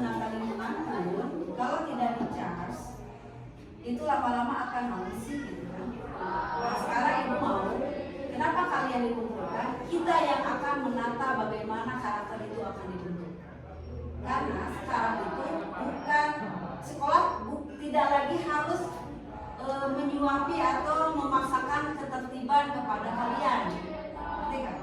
menata lingkungan pun kalau tidak di charge itu lama-lama akan mengisi gitu kan. Nah, sekarang ibu mau, kenapa kalian dikumpulkan? Kita yang akan menata bagaimana karakter itu akan dibentuk. Karena sekarang itu bukan sekolah tidak lagi harus menyuapi atau memaksakan ketertiban kepada kalian. Ngerti kan?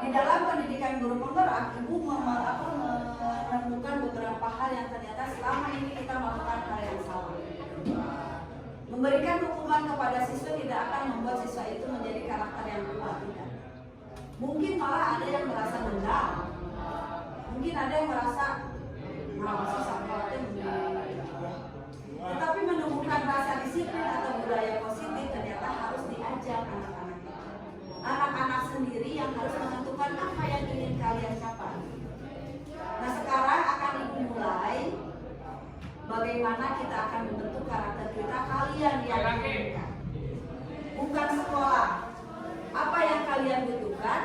Di dalam pendidikan guru penggerak, ibu menemukan beberapa hal yang ternyata selama ini kita melakukan hal yang salah. Memberikan hukuman kepada siswa tidak akan membuat siswa itu menjadi karakter yang kuat, tidak. Mungkin malah ada yang merasa dendam. Mungkin ada yang merasa masih sampai tetapi menemukan rasa disiplin atau budaya positif ternyata harus diajak anak-anak itu. Anak-anak sendiri yang harus menentukan apa yang ingin kalian capai. Nah, sekarang akan ibu mulai bagaimana kita akan membentuk karakter kita, kalian yang inginkan. Bukan sekolah. Apa yang kalian butuhkan,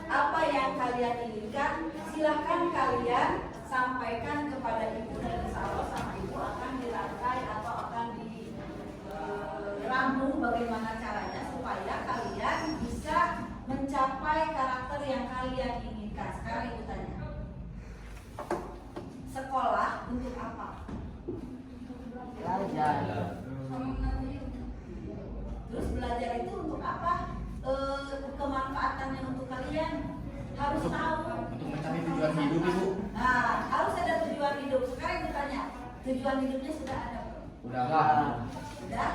apa yang kalian inginkan, silahkan kalian sampaikan kepada ibu dan insya Allah sama ibu akan dirangkai atau akan diramu bagaimana caranya supaya kalian bisa mencapai karakter yang kalian inginkan. Sekarang ibu tanya, sekolah untuk apa? Belajar. Terus belajar itu untuk apa? Kemanfaatannya untuk kalian harus tahu. Untuk mencapai tujuan hidup, Ibu. Nah, harus ada tujuan hidup. Sekarang ibu tanya, tujuan hidupnya sudah ada? Sudah?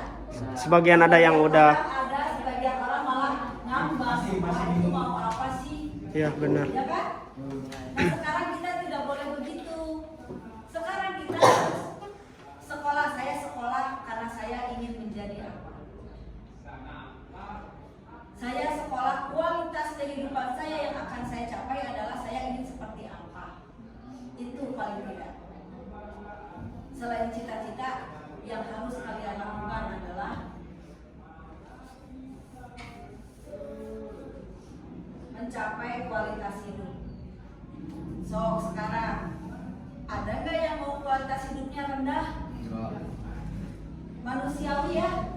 Sebagian ada yang udah. Ada, sebagian orang malah ngambang. Itu mau apa sih? Iya benar. Ya kan? Nah, sekarang kita tidak boleh begitu. Sekarang kita harus sekolah. Saya sekolah karena saya ingin menjadi apa? Saya sekolah, kualitas kehidupan saya yang akan saya capai adalah saya ingin seperti apa. Itu paling tidak. Selain cita-cita, yang harus kalian lakukan adalah mencapai kualitas hidup. So, sekarang ada nggak yang mau kualitas hidupnya rendah? Manusiawi ya.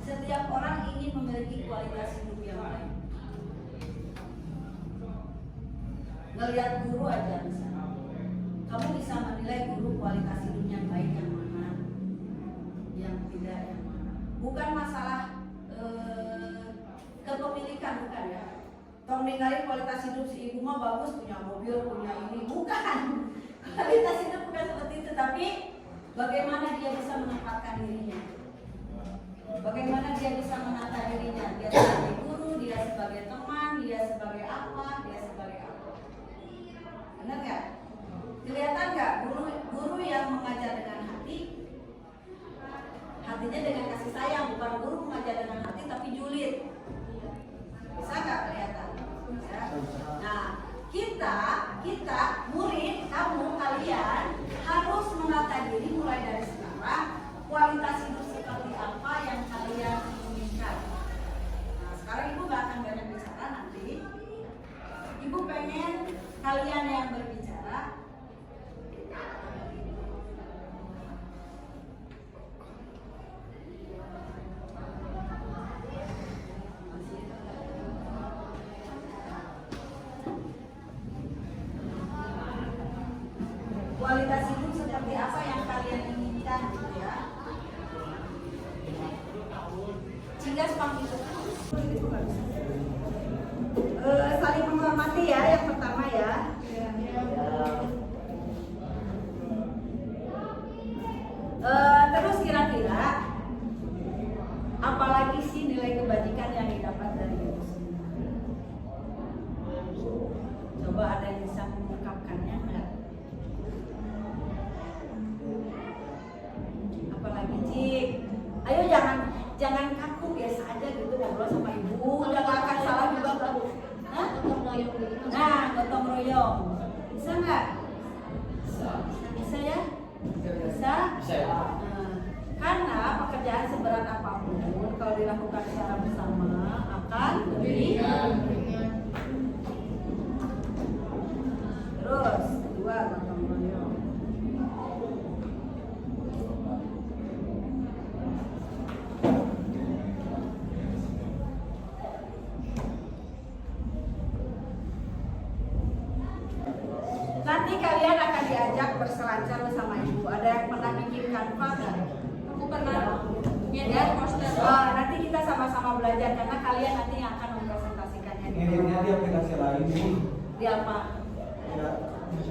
Setiap orang ingin memiliki kualitas hidup yang baik. Ngelihat guru aja misalnya, kamu bisa menilai guru kualitas hidupnya baik yang mana, yang tidak yang mana. Bukan masalah kepemilikan, bukan ya. Tong ninggalin kualitas hidup si ibu mah bagus, punya mobil, punya ini, bukan. Kualitas hidup bukan seperti itu, tapi bagaimana dia bisa menempatkan dirinya. Bagaimana dia bisa menata dirinya, dia sebagai guru, dia sebagai teman, dia sebagai apa, dia sebagai apa. Benar nggak? Kelihatan nggak guru yang mengajar dengan hati, hatinya dengan kasih sayang, bukan guru mengajar dengan hati tapi julid. Bisa nggak kelihatan? Ya. Nah, kita murid, kalian harus menata diri mulai dari sekarang. Kualitas hidup seperti apa yang kalian inginkan. Nah, sekarang ibu gak akan banyak bicara nanti. Ibu pengen kalian yang berbicara. Kualitas hidup seperti apa yang kalian inginkan gitu ya. Sehingga itu saling menghormati ya yang pertama ya. diajak berselancar bersama ibu. Ada yang pernah bikin kanva nggak? Aku pernah Ya, poster. nanti kita sama-sama belajar karena kalian nanti yang akan mempresentasikannya. Ngeditnya di aplikasi lain nih. Di apa? Ya.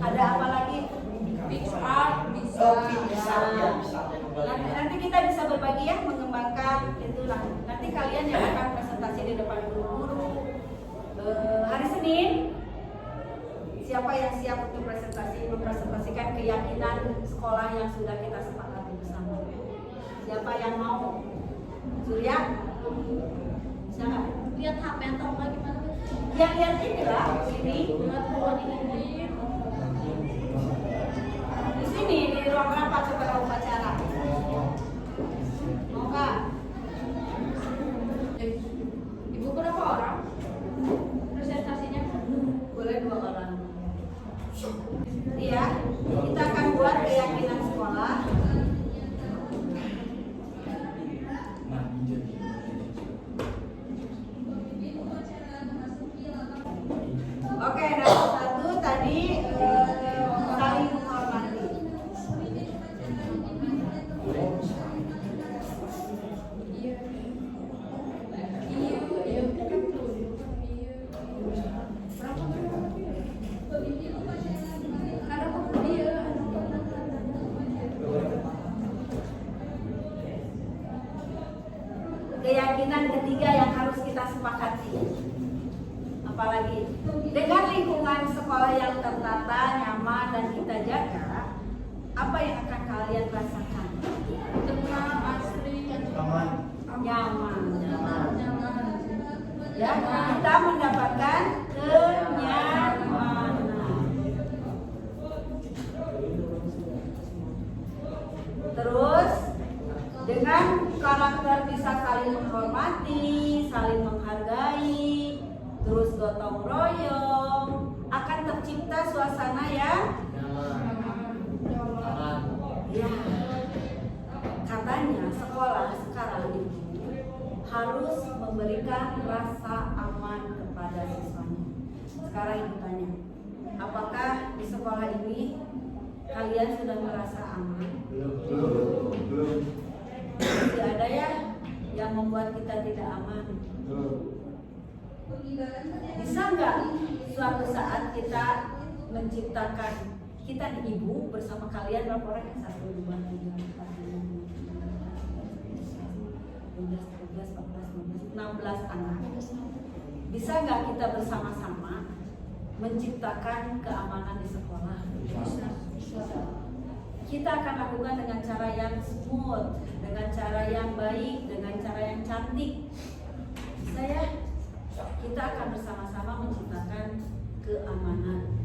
Ada apa lagi? PixArt bisa. Oh, PixArt ya, bisa. Nanti kita bisa berbagi ya, mengembangkan itulah. Nanti kalian yang akan presentasi di depan guru-guru. Hari Senin, siapa yang siap untuk mempresentasikan keyakinan sekolah yang sudah kita sepakati bersama? Siapa yang mau? Surya? Bisa nggak? Lihat HP atau enggak gimana? Yang lihat ini lah, sini. Lihat pohon ini. Di sini, di ruang rapat setelah upacara. Mau nggak? Ibu berapa orang? Presentasinya? Boleh 2 orang. Iya, kita akan buat keyakinan sekolah. Oke, nomor 1 tadi saling menghormati. Keyakinan ketiga yang harus kita sepakati. Apalagi dengan lingkungan sekolah yang tertata, nyaman dan kita jaga, apa yang akan kalian rasakan? Tenang, asri, Aman. Nyaman. nyaman. Ya, kita mendapatkan kenyamanan. Terus dengan karakter bisa saling menghormati, saling menghargai, terus gotong royong, akan tercipta suasana yang ya. Katanya sekolah sekarang itu harus memberikan rasa aman kepada siswanya. Sekarang ibu tanya, apakah di sekolah ini kalian sudah merasa aman? Belum. Masih ada ya yang membuat kita tidak aman. Bisa nggak suatu saat kita menciptakan, kita nih ibu bersama kalian berapa orang? 1, 2, 3, 4, 5, 6, 12, 13, 14, 15, 16 anak. Bisa nggak kita bersama-sama menciptakan keamanan di sekolah? Kita akan lakukan dengan cara yang smooth, dengan cara yang baik, dengan cara yang cantik. Bisa ya? Kita akan bersama-sama menciptakan keamanan.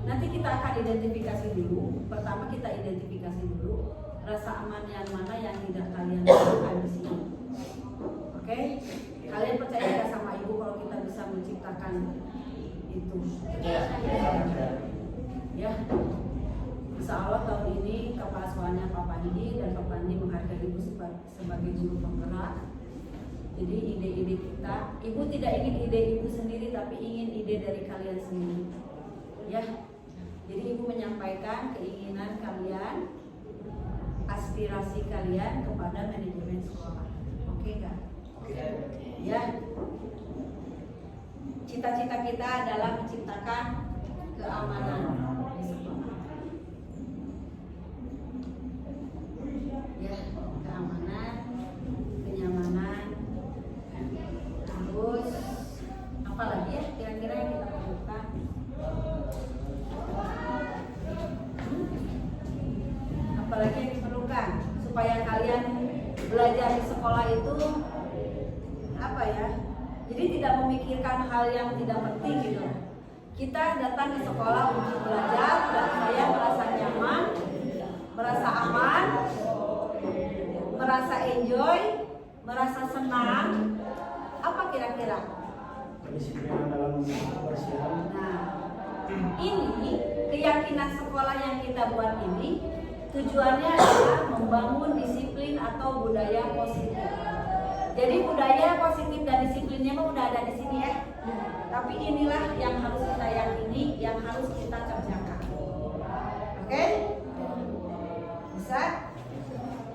Nanti kita akan identifikasi dulu. Pertama kita identifikasi dulu rasa aman yang mana yang tidak kalian lakukan di sini. Oke? Kalian percaya nggak sama ibu kalau kita bisa menciptakan itu? Ya. Insya Allah tahun ini kepasuannya Pak Pandi dan Pak Pandi menghargai ibu sebagai guru penggerak. Jadi ide-ide kita, ibu tidak ingin ide ibu sendiri tapi ingin ide dari kalian sendiri. Ya. Jadi ibu menyampaikan keinginan kalian, aspirasi kalian kepada manajemen sekolah. Oke nggak? Ya. Cita-cita kita adalah menciptakan keamanan di sekolah. Ya, keamanan, kenyamanan. Terus apa lagi ya kira-kira yang kita perlukan? Apalagi yang diperlukan supaya kalian belajar di sekolah itu apa ya? Jadi tidak memikirkan hal yang tidak penting gitu. Kita datang ke sekolah untuk belajar dan saya merasa nyaman, merasa aman, merasa enjoy, merasa senang. Apa kira-kira? Kedisiplinan dalam kebersihan. Nah, ini keyakinan sekolah yang kita buat ini tujuannya adalah membangun disiplin atau budaya positif. Jadi budaya positif dan disiplinnya mah udah ada di sini ya. Tapi inilah yang harus kita yakini, yang harus kita kerjakan. Oke? Bisa?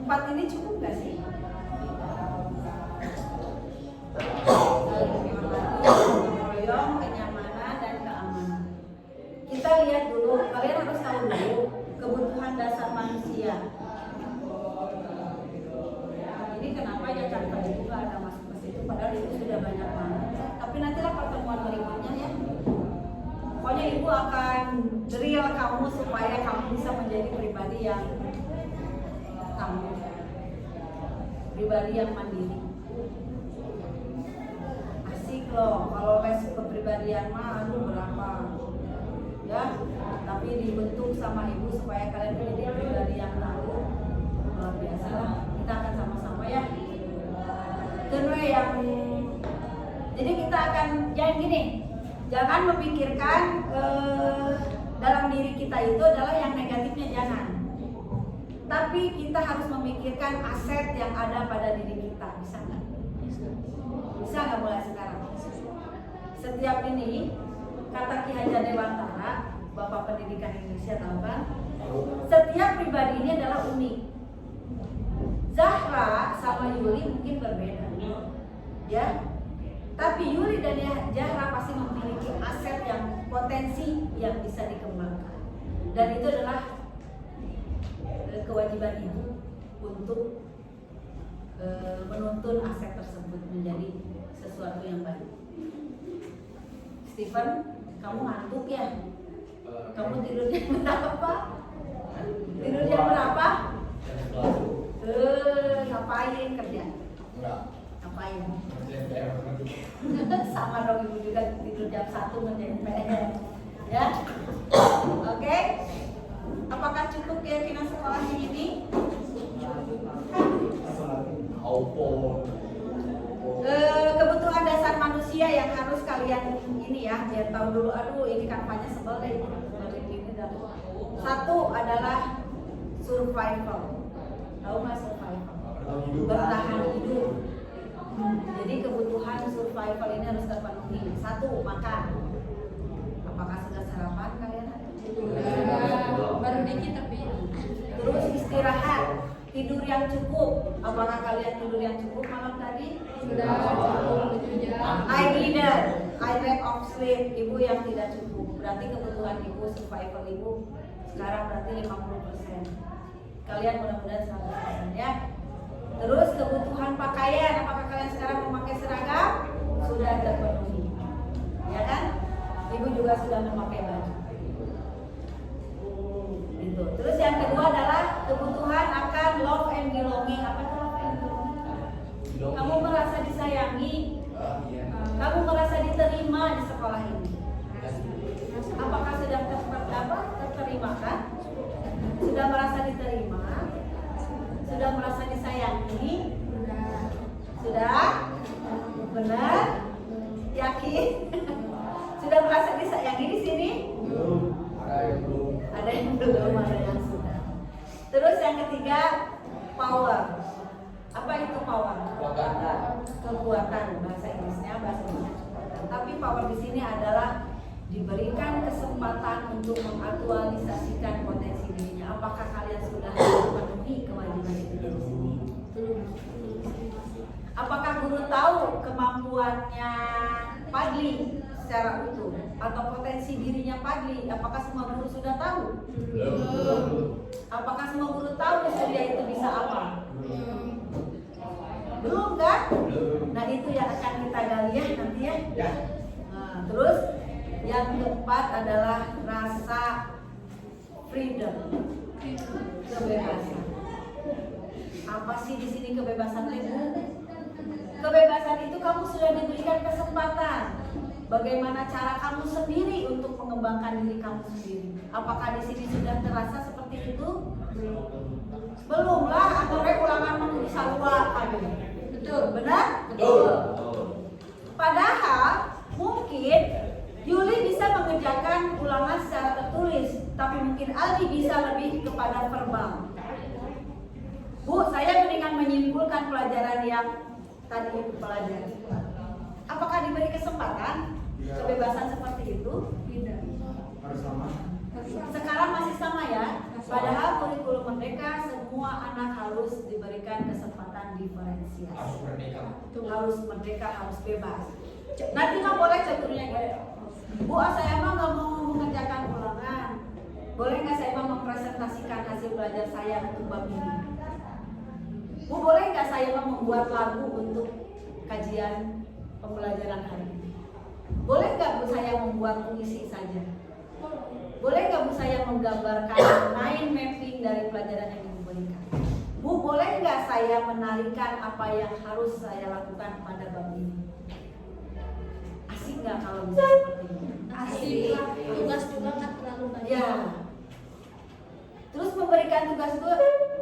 4 ini cukup gak sih? Royong, kenyamanan, dan keamanan. Kita lihat dulu, kalian harus tahu dulu kebutuhan dasar manusia. Ini kenapa ya tanpa itu gak ada masuk ke situ, padahal itu sudah banyak banget. Tapi nantilah pertemuan berikutnya ya. Pokoknya ibu akan drill kamu supaya kamu bisa menjadi pribadi yang tangguh, pribadi yang mandiri. Asik loh, kalau les kepribadian mah aduh berapa ya, tapi dibentuk sama ibu supaya kalian menjadi pribadi yang tangguh. Luar biasa lah, kita akan sama-sama ya. Jadi kita akan jangan gini, jangan memikirkan dalam diri kita itu adalah yang negatifnya, jangan. Tapi kita harus memikirkan aset yang ada pada diri kita, bisa nggak? Bisa nggak mulai sekarang? Setiap ini kata Ki Hajar Dewantara, Bapak Pendidikan Indonesia, tahu kan? Setiap pribadi ini adalah unik. Zahra sama Yuli mungkin berbeda, ya. Tapi Yuli dan Zahra pasti memiliki aset yang potensi yang bisa dikembangkan. Dan itu adalah kewajiban ibu untuk menuntun aset tersebut menjadi sesuatu yang baik. Stephen, kamu ngantuk ya? Kamu tidur jam berapa? Tidur jam berapa? Ngapain kerja? Enggak. Ngapain? Sama dong, ibu juga tidur jam 1 ngerjain PR. Ya? Oke? Apakah cukup keyakinan sekolahnya ini? Kebutuhan dasar manusia yang harus kalian ini ya, biar tahu dulu. Aduh, ini kampanye sebel deh. Satu adalah survival. Tahu nggak survival? Bertahan hidup. Jadi kebutuhan survival ini harus terpenuhi. Satu, makan. Apakah sudah sarapan kalian? Baru dikit tapi. Terus istirahat, tidur yang cukup. Apakah kalian tidur yang cukup malam tadi? Sudah 7 jam. I lack of sleep. Ibu yang tidak cukup. Berarti kebutuhan ibu, survival ibu sekarang berarti 50%. Kalian mudah-mudahan 100% ya. Terus kebutuhan pakaian, apakah kalian sekarang memakai seragam? Sudah terpenuhi, ya kan? Ibu juga sudah memakai baju. Gitu. Terus yang kedua adalah kebutuhan akan love and belonging. Apa itu love and belonging? Kamu merasa disayangi, kamu merasa diterima di sekolah ini. Apakah sudah terterima kan? Sudah merasa diterima? Sudah merasa disayangi? Sudah? Benar? Yakin? Sudah merasa disayangi di sini? Ada yang belum, ada yang sudah. Terus yang ketiga, power. Apa itu power? Kekuatan, bahasa Inggrisnya. Tapi power di sini adalah diberikan kesempatan untuk mengaktualisasikan potensi dirinya. Apakah kalian sudah memenuhi kewajiban itu di sini? Apakah guru tahu kemampuannya Padli secara utuh atau potensi dirinya Padli? Apakah semua guru sudah tahu? Apakah semua guru tahu dia itu bisa apa? Belum kan? Nah itu yang akan kita gali ya nanti ya. Nah, terus yang keempat adalah rasa freedom, kebebasan. Apa sih di sini kebebasan itu? Kebebasan itu kamu sudah diberikan kesempatan. Bagaimana cara kamu sendiri untuk mengembangkan diri kamu sendiri? Apakah di sini sudah terasa seperti itu? Belum lah, akhirnya ulangan bisa luar. Betul, benar? Betul. Padahal mungkin Yuli bisa mengerjakan ulangan secara tertulis, tapi mungkin Aldi bisa lebih kepada verbal. Bu, saya mendingan menyimpulkan pelajaran yang tadi ibu pelajari. Apakah diberi kesempatan kebebasan seperti itu? Tidak. Harus sama. Sekarang masih sama ya? Padahal kurikulum merdeka semua anak harus diberikan kesempatan diferensiasi. Harus merdeka, harus bebas. Nanti mah boleh caturnya gitu. Bu, saya mah nggak mau mengerjakan ulangan. Boleh nggak saya mah mempresentasikan hasil belajar saya untuk bab ini? Bu, boleh nggak saya mah membuat lagu untuk kajian pembelajaran hari ini? Boleh nggak Bu saya membuat puisi saja? Boleh nggak Bu saya menggambarkan mind mapping dari pelajaran yang Ibu berikan? Bu, boleh nggak saya menarikan apa yang harus saya lakukan pada bab ini? Asik nggak kalau bisa seperti ini? Asik. Tugas juga kan terlalu banyak. Ya. Terus memberikan tugas gue,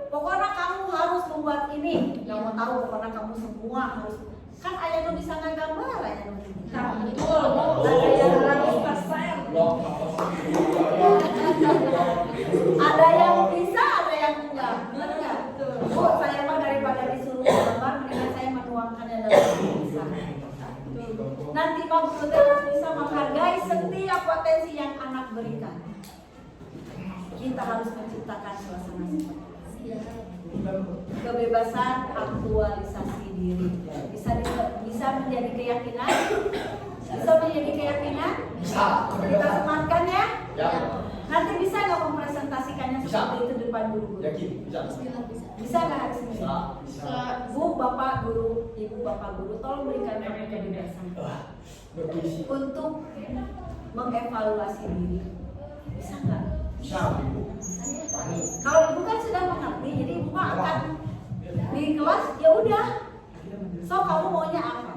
pokoknya kamu harus membuat ini. Gak mau tahu, pokoknya kamu semua harus. Kan ayah nu bisa ngegambar, ayah nu. Betul. Ada yang bisa, ada yang enggak. Benar nggak? Bu, saya mah daripada disuruh gambar, mendingan saya menuangkannya dalam tulisan. Nanti Pak Guru harus bisa menghargai setiap potensi yang anak berikan. Kita harus menciptakan suasana seperti itu. Kebebasan aktualisasi diri bisa menjadi keyakinan, bisa menjadi keyakinan. Kita sematkan ya. Nanti bisa nggak mempresentasikannya seperti itu di depan guru-guru? Bisa nggak hari ini? Bu, Bapak Guru, Ibu Bapak Guru, tolong berikan kami kebebasan untuk mengevaluasi diri. Bisa nggak? Kalau Ibu kan sudah mengerti, jadi Ibu mah akan di kelas ya udah. So kamu maunya apa?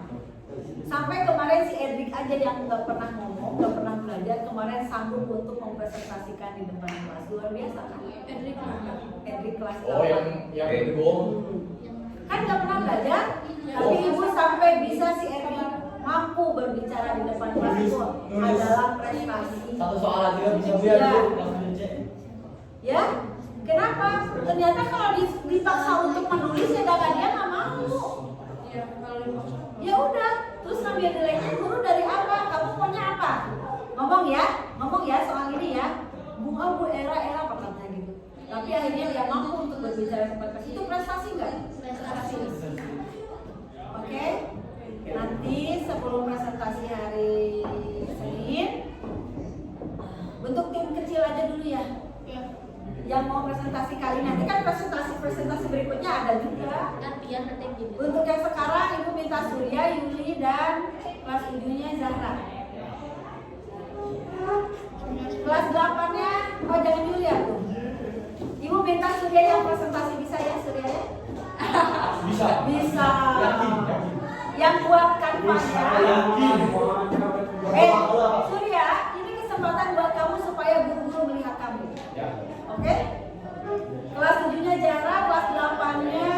Sampai kemarin si Edric aja yang nggak pernah ngomong, nggak pernah belajar, kemarin sanggup untuk mempresentasikan di depan kelas. Luar biasa kan? Edric kelas. Oh, yang itu. Kan nggak pernah belajar, tapi Ibu sampai bisa si Edric mampu berbicara di depan kelas itu adalah prestasi. Satu soal aja bisa biar Ya, kenapa? Ternyata kalau dipaksa untuk menulis ya dia nggak mau. Ya udah, terus ngambil nilainya guru dari apa? Kamu maunya apa? Ngomong ya soal ini ya. Bu era apa katanya gitu. Tapi akhirnya dia mampu untuk berbicara seperti itu. Itu prestasi nggak? Prestasi. Oke. Nanti sebelum presentasi hari Senin, bentuk tim kecil aja dulu ya. Yang mau presentasi kali nanti kan presentasi berikutnya ada juga. Untuk yang sekarang Ibu minta Surya, Yuli dan kelas 7-nya Zahra. Kelas 8-nya jangan Yuli ya tuh. Ibu minta Surya yang presentasi bisa ya Surya ya? Bisa. Yang buat kanvasnya. Surya, ini kesempatan buat kamu supaya guru-guru melihat kamu. Oke? Kelas 7-nya Jara, kelas 8-nya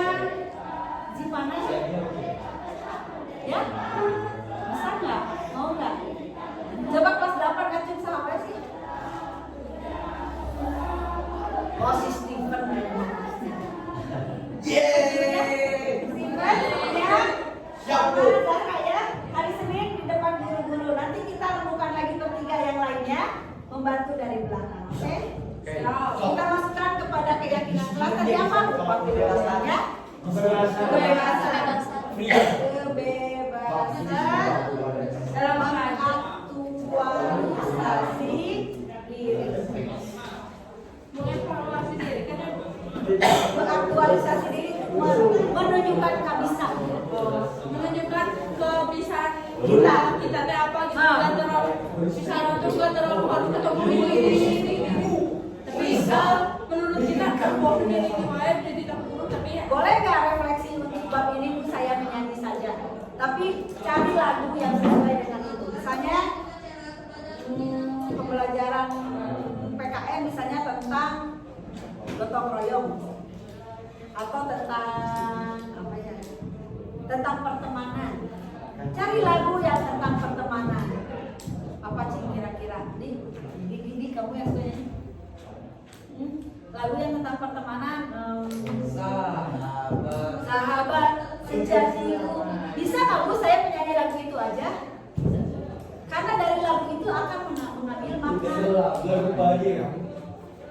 Zipana. Ya? Bisa nggak? Mau nggak? Coba kelas 8 Acung sama apa sih? Oh, si Steven. Steven, ya? Siap, Bu. Zara ya? Hari Senin di depan guru-guru. Nanti kita remukan lagi bertiga yang lainnya, membantu dari belakang. Oke? Kita masukkan kepada keyakinan kelas tadi apa? Kebebasannya. Kebebasan dalam aktualisasi diri. Mengevaluasi diri kan Mengaktualisasi diri menunjukkan kabisa. menunjukkan kebisaan kita teh apa gitu kan terlalu bisa juga terlalu harus ketemu ini. Bisa menurut kita bahwa ini gimana jadi tak buruk tapi ya Boleh nggak refleksi untuk bab ini saya menyanyi saja, tapi cari lagu yang sesuai dengan itu. Misalnya pembelajaran PKN misalnya tentang gotong royong atau tentang apa ya, tentang pertemanan. Cari lagu yang tentang pertemanan. Apa sih kira-kira? Di kamu yang suka nyanyi? Lagu yang tentang pertemanan. Sahabat sejatiku. Bisa nggak Bu saya menyanyi lagu itu aja? Karena dari lagu itu akan mengambil makna.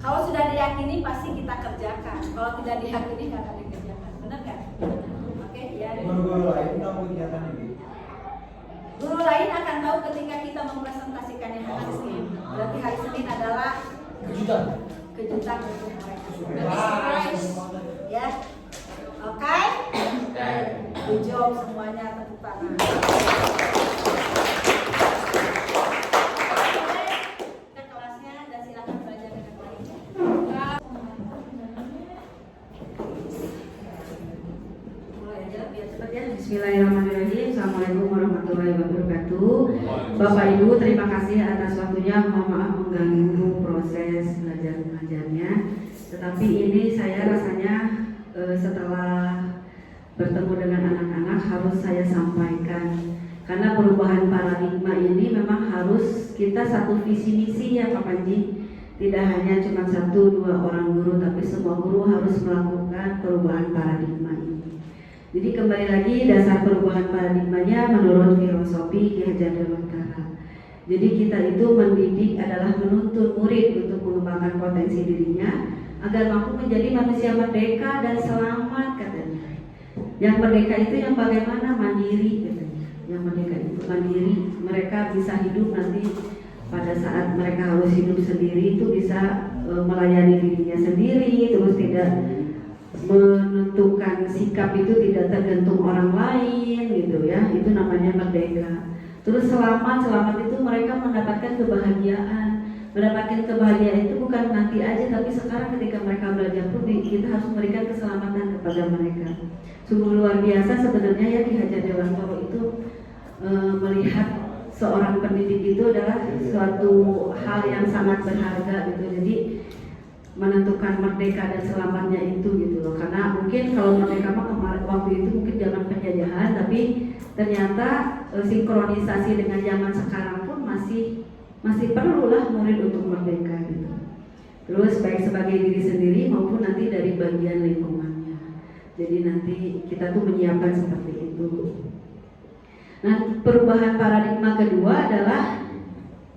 Kalau sudah diyakini pasti kita kerjakan. Kalau tidak diyakini nggak akan dikerjakan. Benar kan? Oke, ya. Guru-guru lain tahu kegiatan ini. Guru lain akan tahu ketika kita mempresentasikannya hari Senin. Berarti hari Senin adalah kejutan untuk mereka. Surprise. Ya. Oke? Good job semuanya, tepuk tangan. Ke kelasnya dan silakan belajar dengan baik. Mulai aja biar cepat ya. Bismillahirrahmanirrahim. Assalamualaikum warahmatullahi wabarakatuh. Bapak Ibu, terima kasih atas waktunya. Mohon maaf mengganggu proses belajar mengajarnya. Tetapi ini saya rasanya setelah bertemu dengan anak-anak harus saya sampaikan, karena perubahan paradigma ini memang harus kita satu visi misi ya Pak Panji. Tidak hanya cuma 1-2 orang guru, tapi semua guru harus melakukan perubahan paradigma ini. Jadi kembali lagi dasar perubahan paradigmanya menurut filosofi Ki Hajar Dewantara. Jadi kita itu mendidik adalah menuntun murid untuk mengembangkan potensi dirinya agar mampu menjadi manusia merdeka dan selamat katanya. Yang merdeka itu yang bagaimana? Mandiri katanya. Yang merdeka itu mandiri, mereka bisa hidup nanti pada saat mereka harus hidup sendiri itu bisa melayani dirinya sendiri, terus tidak menentukan sikap itu tidak tergantung orang lain gitu ya. Itu namanya merdeka. Terus selamat itu mereka mendapatkan kebahagiaan. Mendapatkan kebahagiaan itu bukan nanti aja, tapi sekarang ketika mereka belajar pun kita harus memberikan keselamatan kepada mereka. Sungguh luar biasa sebenarnya ya Ki Hajar Dewantara itu melihat seorang pendidik itu adalah suatu hal yang sangat berharga gitu. Jadi menentukan merdeka dan selamatnya itu gitu loh. Karena mungkin kalau merdeka mah kemarin waktu itu mungkin zaman penjajahan, tapi ternyata sinkronisasi dengan zaman sekarang pun masih perlulah murid untuk merdeka gitu. Terus baik sebagai diri sendiri maupun nanti dari bagian lingkungannya. Jadi nanti kita tuh menyiapkan seperti itu. Nah, perubahan paradigma kedua adalah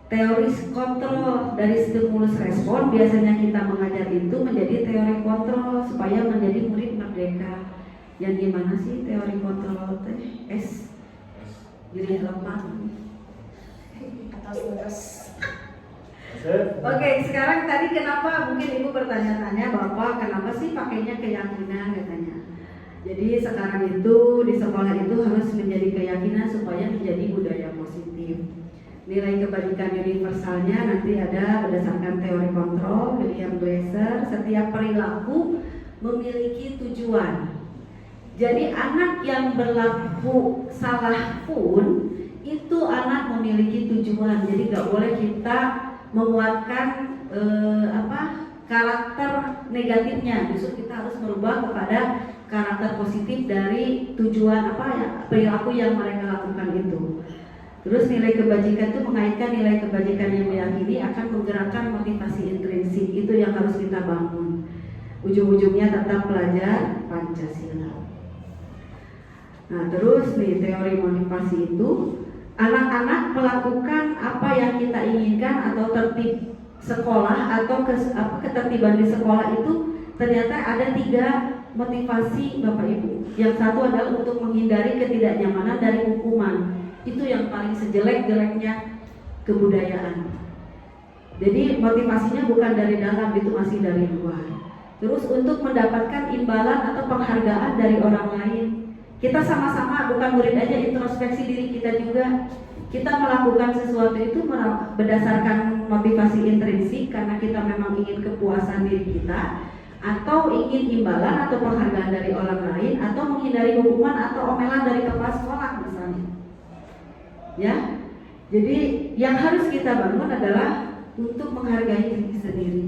teori kontrol. Dari stimulus respon biasanya kita mengajar itu menjadi teori kontrol supaya menjadi murid merdeka. Yang gimana sih teori kontrol teh? S. Jadi lemah. Oke, sekarang tadi kenapa mungkin Ibu bertanya-tanya Bapak kenapa sih pakainya keyakinan katanya. Jadi sekarang itu di sekolah itu harus menjadi keyakinan supaya menjadi budaya positif. Nilai kebajikan universalnya nanti ada berdasarkan teori kontrol William Glasser. Setiap perilaku memiliki tujuan. Jadi anak yang berlaku salah pun itu anak memiliki tujuan. Jadi nggak boleh kita memuatkan karakter negatifnya. Justru kita harus merubah kepada karakter positif dari tujuan perilaku yang mereka lakukan itu. Terus nilai kebajikan itu mengaitkan nilai kebajikan yang diyakini akan menggerakkan motivasi intrinsik. Itu yang harus kita bangun. Ujung-ujungnya tetap pelajar Pancasila. Nah terus nih teori motivasi itu, anak-anak melakukan apa yang kita inginkan atau tertib sekolah atau ketertiban di sekolah itu ternyata ada 3 motivasi Bapak Ibu. Yang satu adalah untuk menghindari ketidaknyamanan dari hukuman. Itu yang paling sejelek-jeleknya kebudayaan. Jadi motivasinya bukan dari dalam, itu masih dari luar. Terus untuk mendapatkan imbalan atau penghargaan dari orang lain. Kita sama-sama, bukan murid aja, introspeksi diri kita juga. Kita melakukan sesuatu itu berdasarkan motivasi intrinsik karena kita memang ingin kepuasan diri kita, atau ingin imbalan atau penghargaan dari orang lain, atau menghindari hukuman atau omelan dari kepala sekolah misalnya. Ya, jadi yang harus kita bangun adalah untuk menghargai diri sendiri.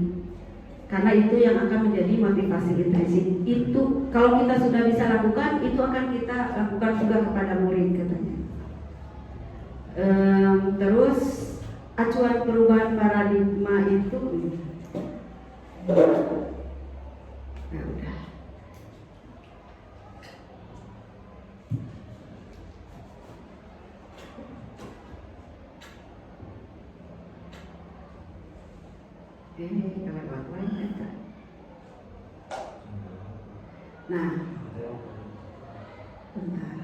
Karena itu yang akan menjadi motivasi intrinsik. Itu kalau kita sudah bisa lakukan, itu akan kita lakukan juga kepada murid katanya. Terus acuan perubahan paradigma itu nah udah. kelewat wae. Nah, bentar.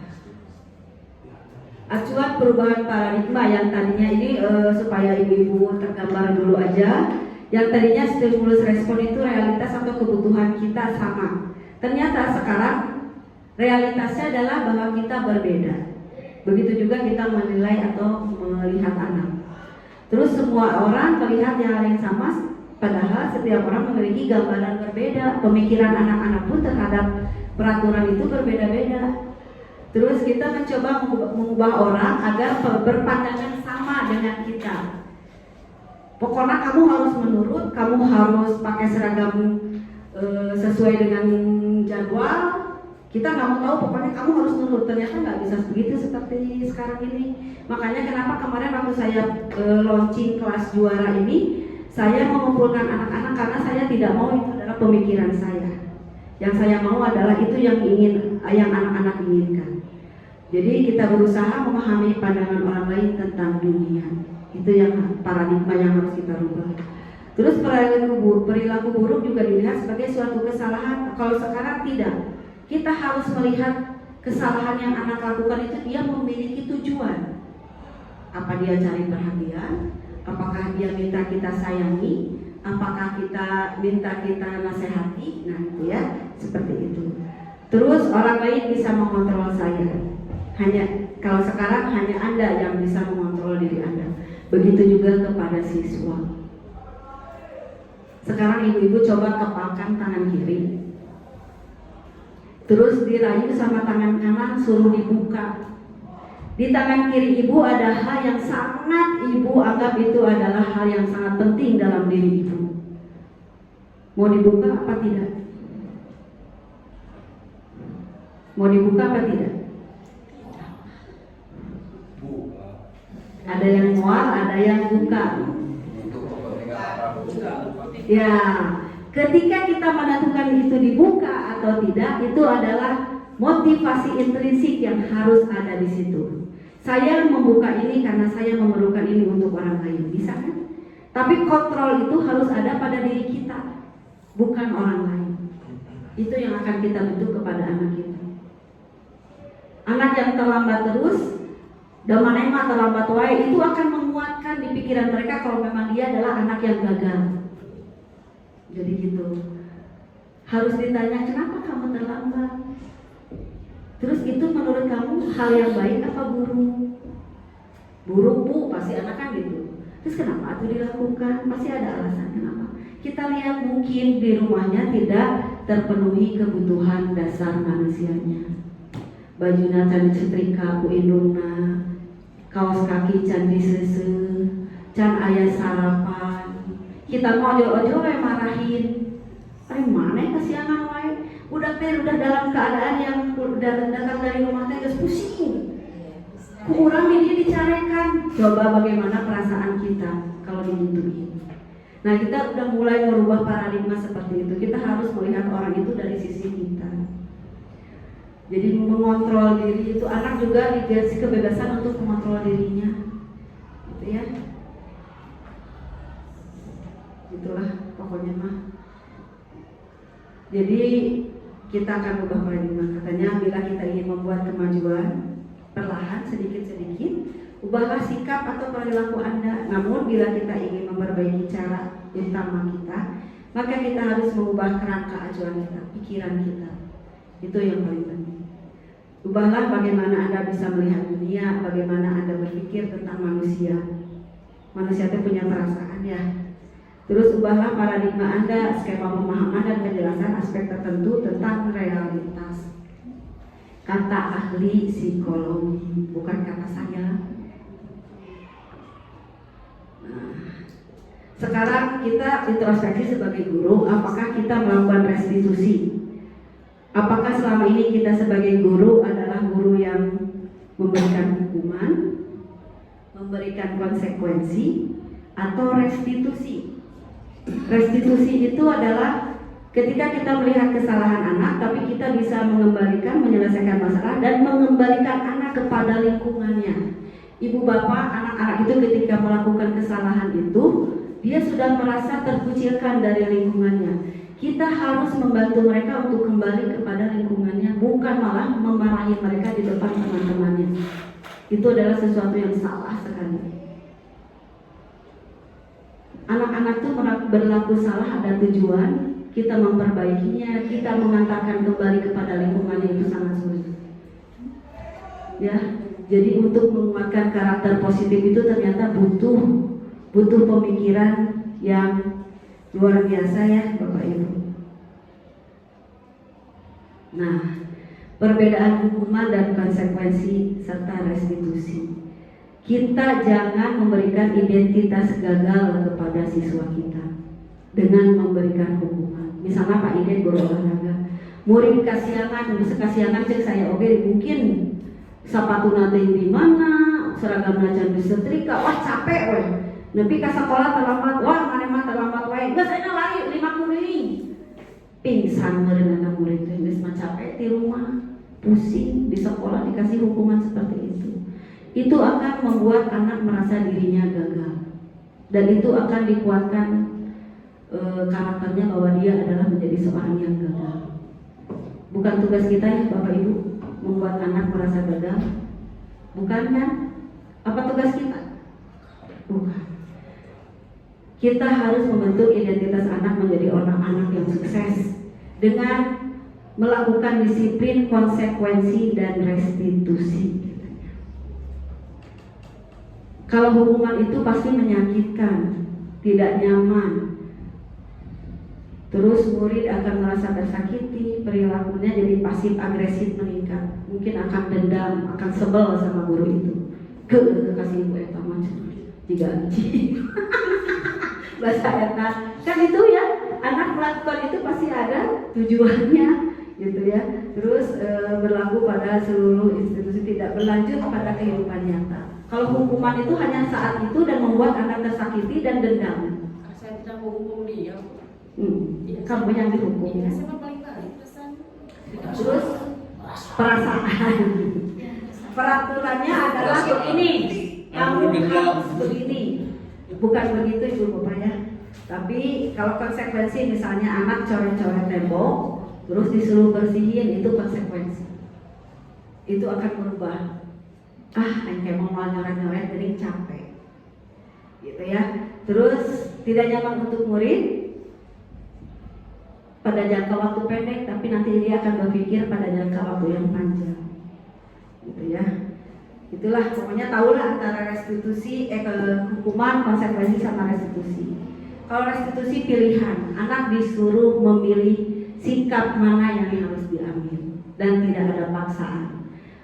Acuan perubahan paradigma yang tadinya ini supaya ibu-ibu tergambar dulu aja. Yang tadinya stimulus respon itu realitas atau kebutuhan kita sama. Ternyata sekarang realitasnya adalah bahwa kita berbeda. Begitu juga kita menilai atau melihat anak. Terus semua orang melihat hal yang sama, padahal setiap orang memiliki gambaran berbeda. Pemikiran anak-anak pun terhadap peraturan itu berbeda-beda. Terus kita mencoba mengubah orang agar berpandangan sama dengan kita. Pokoknya kamu harus menurut, kamu harus pakai seragam sesuai dengan jadwal. Kita nggak mau tahu, pokoknya kamu harus nurut. Ternyata nggak bisa begitu seperti sekarang ini. Makanya kenapa kemarin waktu saya launching kelas juara ini, saya mengumpulkan anak-anak karena saya tidak mau itu adalah pemikiran saya. Yang saya mau adalah itu yang anak-anak inginkan. Jadi kita berusaha memahami pandangan orang lain tentang dunia. Itu yang paradigma yang harus kita rubah. Terus perilaku buruk juga dilihat sebagai suatu kesalahan. Kalau sekarang tidak, kita harus melihat kesalahan yang anak lakukan itu dia memiliki tujuan. Apa dia cari perhatian? Apakah dia minta kita sayangi? Apakah kita minta kita nasihati? Nah itu ya, seperti itu. Terus orang lain bisa mengontrol saya. Kalau sekarang hanya Anda yang bisa mengontrol diri Anda. Begitu juga kepada siswa. Sekarang ibu-ibu coba kepalkan tangan kiri. Terus dirayu sama tangan kanan, suruh dibuka. Di tangan kiri ibu ada hal yang sangat ibu anggap itu adalah hal yang sangat penting dalam diri ibu. Mau dibuka apa tidak? Mau dibuka apa tidak? Ada yang mual, ada yang buka. Ya, ketika kita menentukan itu dibuka atau tidak, itu adalah motivasi intrinsik yang harus ada di situ. Saya membuka ini karena saya memerlukan ini untuk orang lain, bisa kan? Tapi kontrol itu harus ada pada diri kita, bukan orang lain. Itu yang akan kita bentuk kepada anak kita. Anak yang terlambat terus, Damanema terlambat wae, itu akan menguatkan di pikiran mereka kalau memang dia adalah anak yang gagal. Jadi gitu. Harus ditanya kenapa kamu terlambat. Terus itu menurut kamu hal yang baik apa buruk? Buruk bu, pasti anak kan gitu. Terus kenapa itu dilakukan? Pasti ada alasan kenapa. Kita lihat mungkin di rumahnya tidak terpenuhi kebutuhan dasar manusianya. Bajunya can disetrika ku indungna, kaos kaki can diseuseut, can aya sarapan. Kita mau ojo-ojo we marahin. Ari maneh kasiangan wae. Udah dalam keadaan yang datang dari rumah teh geus pusing. Kurang ini dicarekan. Coba bagaimana perasaan kita kalau digituin. Nah, kita udah mulai merubah paradigma seperti itu. Kita harus melihat orang itu dari sisi kita. Jadi mengontrol diri itu, anak juga dikasih kebebasan untuk mengontrol dirinya, gitu ya. Itulah pokoknya mah. Jadi kita akan ubah paradigma. Katanya bila kita ingin membuat kemajuan perlahan sedikit-sedikit, ubahlah sikap atau perilaku Anda. Namun bila kita ingin memperbaiki cara utama kita, maka kita harus mengubah kerangka acuan kita, pikiran kita. Itu yang paling penting. Ubahlah bagaimana Anda bisa melihat dunia, bagaimana Anda berpikir tentang manusia. Manusia itu punya perasaan ya. Terus ubahlah paradigma Anda, skema pemahaman dan penjelasan aspek tertentu tentang realitas. Kata ahli psikologi, bukan kata saya. Nah, sekarang kita introspeksi sebagai guru, apakah kita melakukan restitusi? Apakah selama ini kita sebagai guru adalah guru yang memberikan hukuman, memberikan konsekuensi, atau restitusi? Restitusi itu adalah ketika kita melihat kesalahan anak, tapi kita bisa mengembalikan, menyelesaikan masalah, dan mengembalikan anak kepada lingkungannya. Ibu bapak, anak-anak itu ketika melakukan kesalahan itu, Dia sudah merasa terkucilkan dari lingkungannya. Kita harus membantu mereka untuk kembali kepada lingkungannya, bukan malah memarahi mereka di depan teman-temannya. Itu adalah sesuatu yang salah sekali. Anak-anak itu berlaku salah ada tujuan, kita memperbaikinya, kita mengantarkan kembali kepada lingkungannya itu sangat sulit. Ya, jadi untuk menguatkan karakter positif itu ternyata butuh pemikiran yang luar biasa ya Bapak Ibu. Nah, perbedaan hukuman dan konsekuensi serta restitusi. Kita jangan memberikan identitas gagal kepada siswa kita dengan memberikan hukuman. Misalnya Pak Ide guru olahraga, murid kasihangan cek saya oke mungkin sepatu nanti di mana, seragam najan disetrika, wah capek weh. Nepi ka sekolah terlambat, wah mana mah terlambat wae. Geus ayeuna lari 5 kuring. Pingsan meureun anak murid teh geus mah capek di rumah, pusing di sekolah dikasih hukuman seperti itu. Itu akan membuat anak merasa dirinya gagal. Dan itu akan dikuatkan karakternya bahwa dia adalah menjadi seorang yang gagal. Bukan tugas kita ya Bapak Ibu membuat anak merasa gagal. Bukan kan? Apa tugas kita? Bukan. Kita harus membentuk identitas anak menjadi orang anak yang sukses dengan melakukan disiplin, konsekuensi, dan restitusi. Kalau hukuman itu pasti menyakitkan, tidak nyaman. Terus murid akan merasa tersakiti, perilakunya jadi pasif agresif meningkat. Mungkin akan dendam, akan sebel sama guru itu. Kasih ibu eta macam diganti. Bahasa eta kan itu ya, anak melakukan itu pasti ada tujuannya gitu ya. Terus berlaku pada seluruh institusi, tidak berlanjut pada kehidupan nyata. Kalau hukuman itu hanya saat itu dan membuat anak tersakiti dan dendam. Saya tidak mau hukum dia. Kamu yang dihukum. Iya, saya paling baik pesan. Terus perasaan. Peraturannya adalah begini. Kamu harus begini. Bukan begitu Ibu Bapak ya. Tapi kalau konsekuensi misalnya anak coret-coret tembok, terus disuruh bersihin, itu konsekuensi. Itu akan berubah. Kayak mau nyoret-nyoret jadi capek. Gitu ya. Terus tidak nyaman untuk murid pada jangka waktu pendek, tapi nanti dia akan berpikir pada jangka waktu yang panjang. Gitu ya. Itulah pokoknya tahulah antara restitusi, hukuman, konsekuensi sama restitusi. Kalau restitusi pilihan, anak disuruh memilih sikap mana yang harus diambil dan tidak ada paksaan.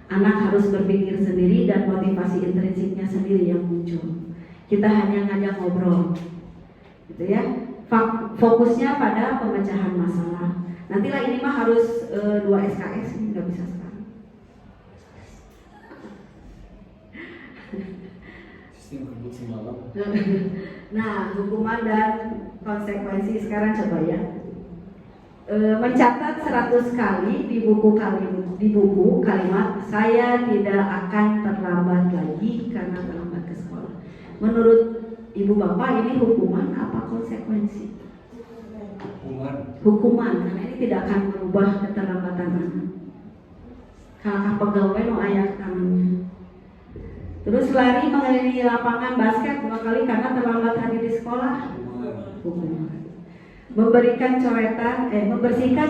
Anak harus berpikir sendiri dan motivasi intrinsiknya sendiri yang muncul. Kita hanya ngajak ngobrol, gitu ya. Fokusnya pada pemecahan masalah. Nantilah ini mah harus 2 SKS, nggak bisa sekarang. Sistem kebut semalam. Nah, hukuman dan konsekuensi sekarang coba ya. Mencatat 100 kali di buku kalimat saya tidak akan terlambat lagi karena terlambat ke sekolah. Menurut Ibu Bapak ini hukuman apa konsekuensi? Hukuman, karena ini tidak akan merubah keterlambatan anak. Kalau pegawai no ayak tangannya. Terus lari mengelilingi lapangan basket 2 kali karena terlambat hadir di sekolah. Hukuman. Membersihkan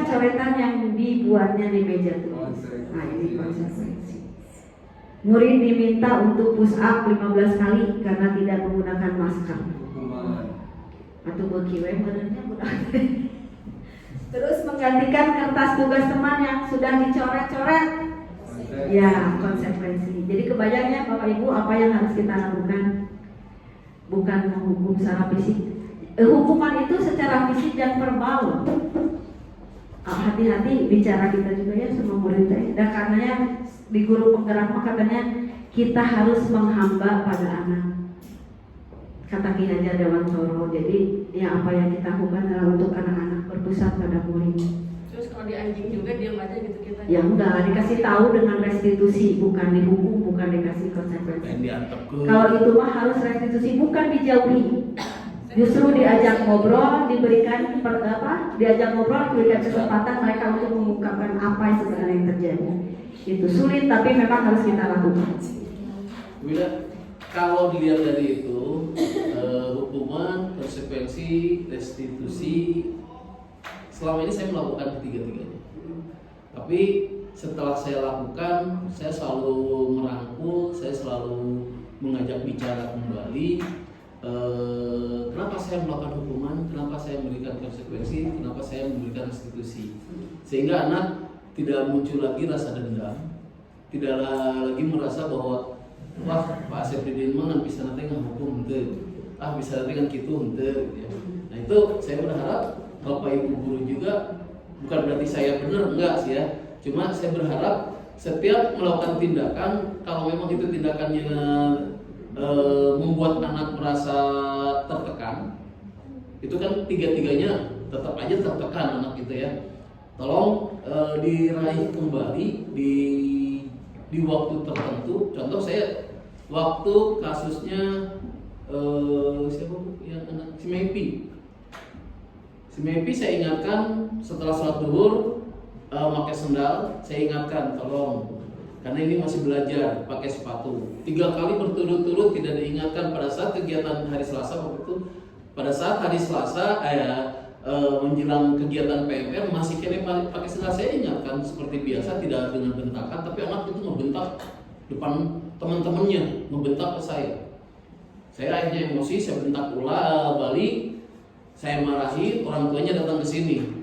coretan yang dibuatnya di meja tulis. Nah, ini konsekuensi. Murid diminta untuk push up 15 kali karena tidak menggunakan masker. Atau bekiwe benernya budak. Terus menggantikan kertas tugas teman yang sudah dicoret-coret. Ya, konsekuensi. Jadi kebayangnya Bapak Ibu apa yang harus kita lakukan? Bukan menghukum secara fisik. Hukuman itu secara fisik dan verbal. Hati-hati bicara kita juga ya sama murid teh. Dan karenanya di guru penggerak mah katanya kita harus menghamba pada anak. Kata Ki Hajar Dewantoro. Jadi ya apa yang kita lakukan adalah untuk anak-anak, berpusat pada murid. Terus kalau di anjing juga diam aja gitu kita. Ya enggak, dikasih tahu dengan restitusi, bukan dihukum, bukan dikasih konsekuensi. Kalau itu mah harus restitusi, bukan dijauhi. Justru diajak ngobrol, diberikan diajak ngobrol, diberikan kesempatan mereka untuk mengungkapkan apa yang sebenarnya yang terjadi. Itu sulit tapi memang harus kita lakukan. Bila kalau dilihat dari itu, hukuman, konsekuensi, restitusi, selama ini saya melakukan ketiga-tiganya. Tapi setelah saya lakukan, saya selalu merangkul, saya selalu mengajak bicara kembali. Kenapa saya melakukan hukuman, kenapa saya memberikan konsekuensi, kenapa saya memberikan restitusi, sehingga anak tidak muncul lagi rasa dendam, tidak lagi merasa bahwa wah Pak Asepridin mah bisa nanti ngahukum henteu, bisa nanti kan gitu henteu ya. Nah itu saya berharap Bapak Ibu guru juga, bukan berarti saya benar, enggak sih ya, cuma saya berharap setiap melakukan tindakan, kalau memang itu tindakannya membuat anak merasa tertekan, itu kan tiga-tiganya tetap aja tertekan anak itu ya. Tolong diraih kembali di waktu tertentu. Contoh saya waktu kasusnya siapa yang anak si Mepi saya ingatkan setelah sholat zuhur pakai sendal, saya ingatkan tolong. Karena ini masih belajar pakai sepatu. 3 kali berturut-turut tidak diingatkan pada saat kegiatan hari Selasa waktu itu. Pada saat hari Selasa menjelang kegiatan PMR masih kena pakai sendal, saya ingatkan seperti biasa tidak dengan bentakan, tapi anak itu ngebentak depan teman-temannya, ngebentak ke saya. Saya akhirnya emosi, saya bentak balik, saya marahi, orang tuanya datang ke sini.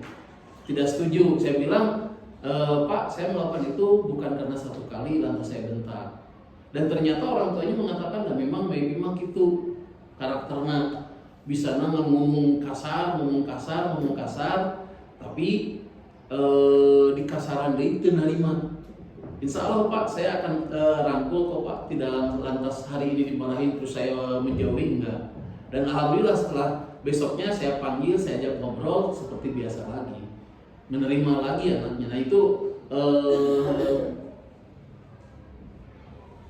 Tidak setuju, saya bilang Pak, saya melakukan itu bukan karena 1 kali lantas saya bentak. Dan ternyata orang tuanya mengatakan, nah memang maybe mah gitu karakternya, bisa ngomong kasar, tapi di kasaran dia itu narima. Insya Allah Pak, saya akan rangkul kok Pak, tidak lantas hari ini dimarahin terus saya menjauhi, enggak. Dan alhamdulillah setelah besoknya saya panggil, saya ajak ngobrol seperti biasa lagi, menerima lagi anaknya. Nah itu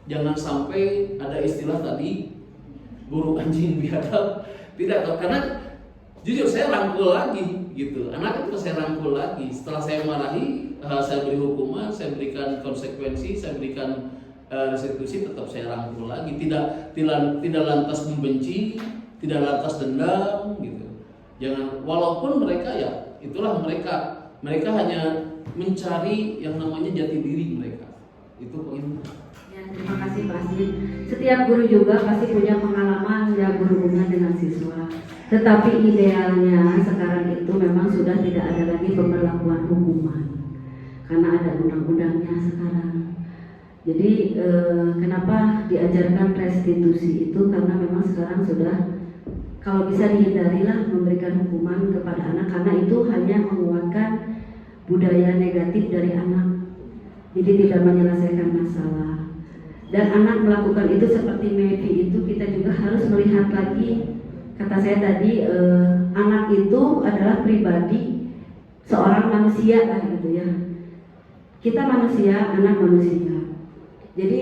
jangan sampai ada istilah tadi burung anjing biadab, tidak, karena jujur saya rangkul lagi gitu, anak itu saya rangkul lagi. Setelah saya marahi, saya beri hukuman, saya berikan konsekuensi, saya berikan restitusi, tetap saya rangkul lagi, tidak lantas membenci, tidak lantas dendam gitu. Jangan, walaupun mereka ya itulah mereka hanya mencari yang namanya jati diri mereka. Itu poin. Ya, terima kasih Pak Asin. Setiap guru juga pasti punya pengalaman yang berhubungan dengan siswa. Tetapi idealnya sekarang itu memang sudah tidak ada lagi pemberlakuan hukuman, karena ada undang-undangnya sekarang. Jadi kenapa diajarkan restitusi itu, karena memang sekarang sudah, kalau bisa dihindarilah memberikan hukuman kepada anak, karena itu hanya menguatkan budaya negatif dari anak. Jadi tidak menyelesaikan masalah. Dan anak melakukan itu seperti Mevi itu, kita juga harus melihat lagi. Kata saya tadi, anak itu adalah pribadi seorang manusia lah gitu ya. Kita manusia, anak manusia. Jadi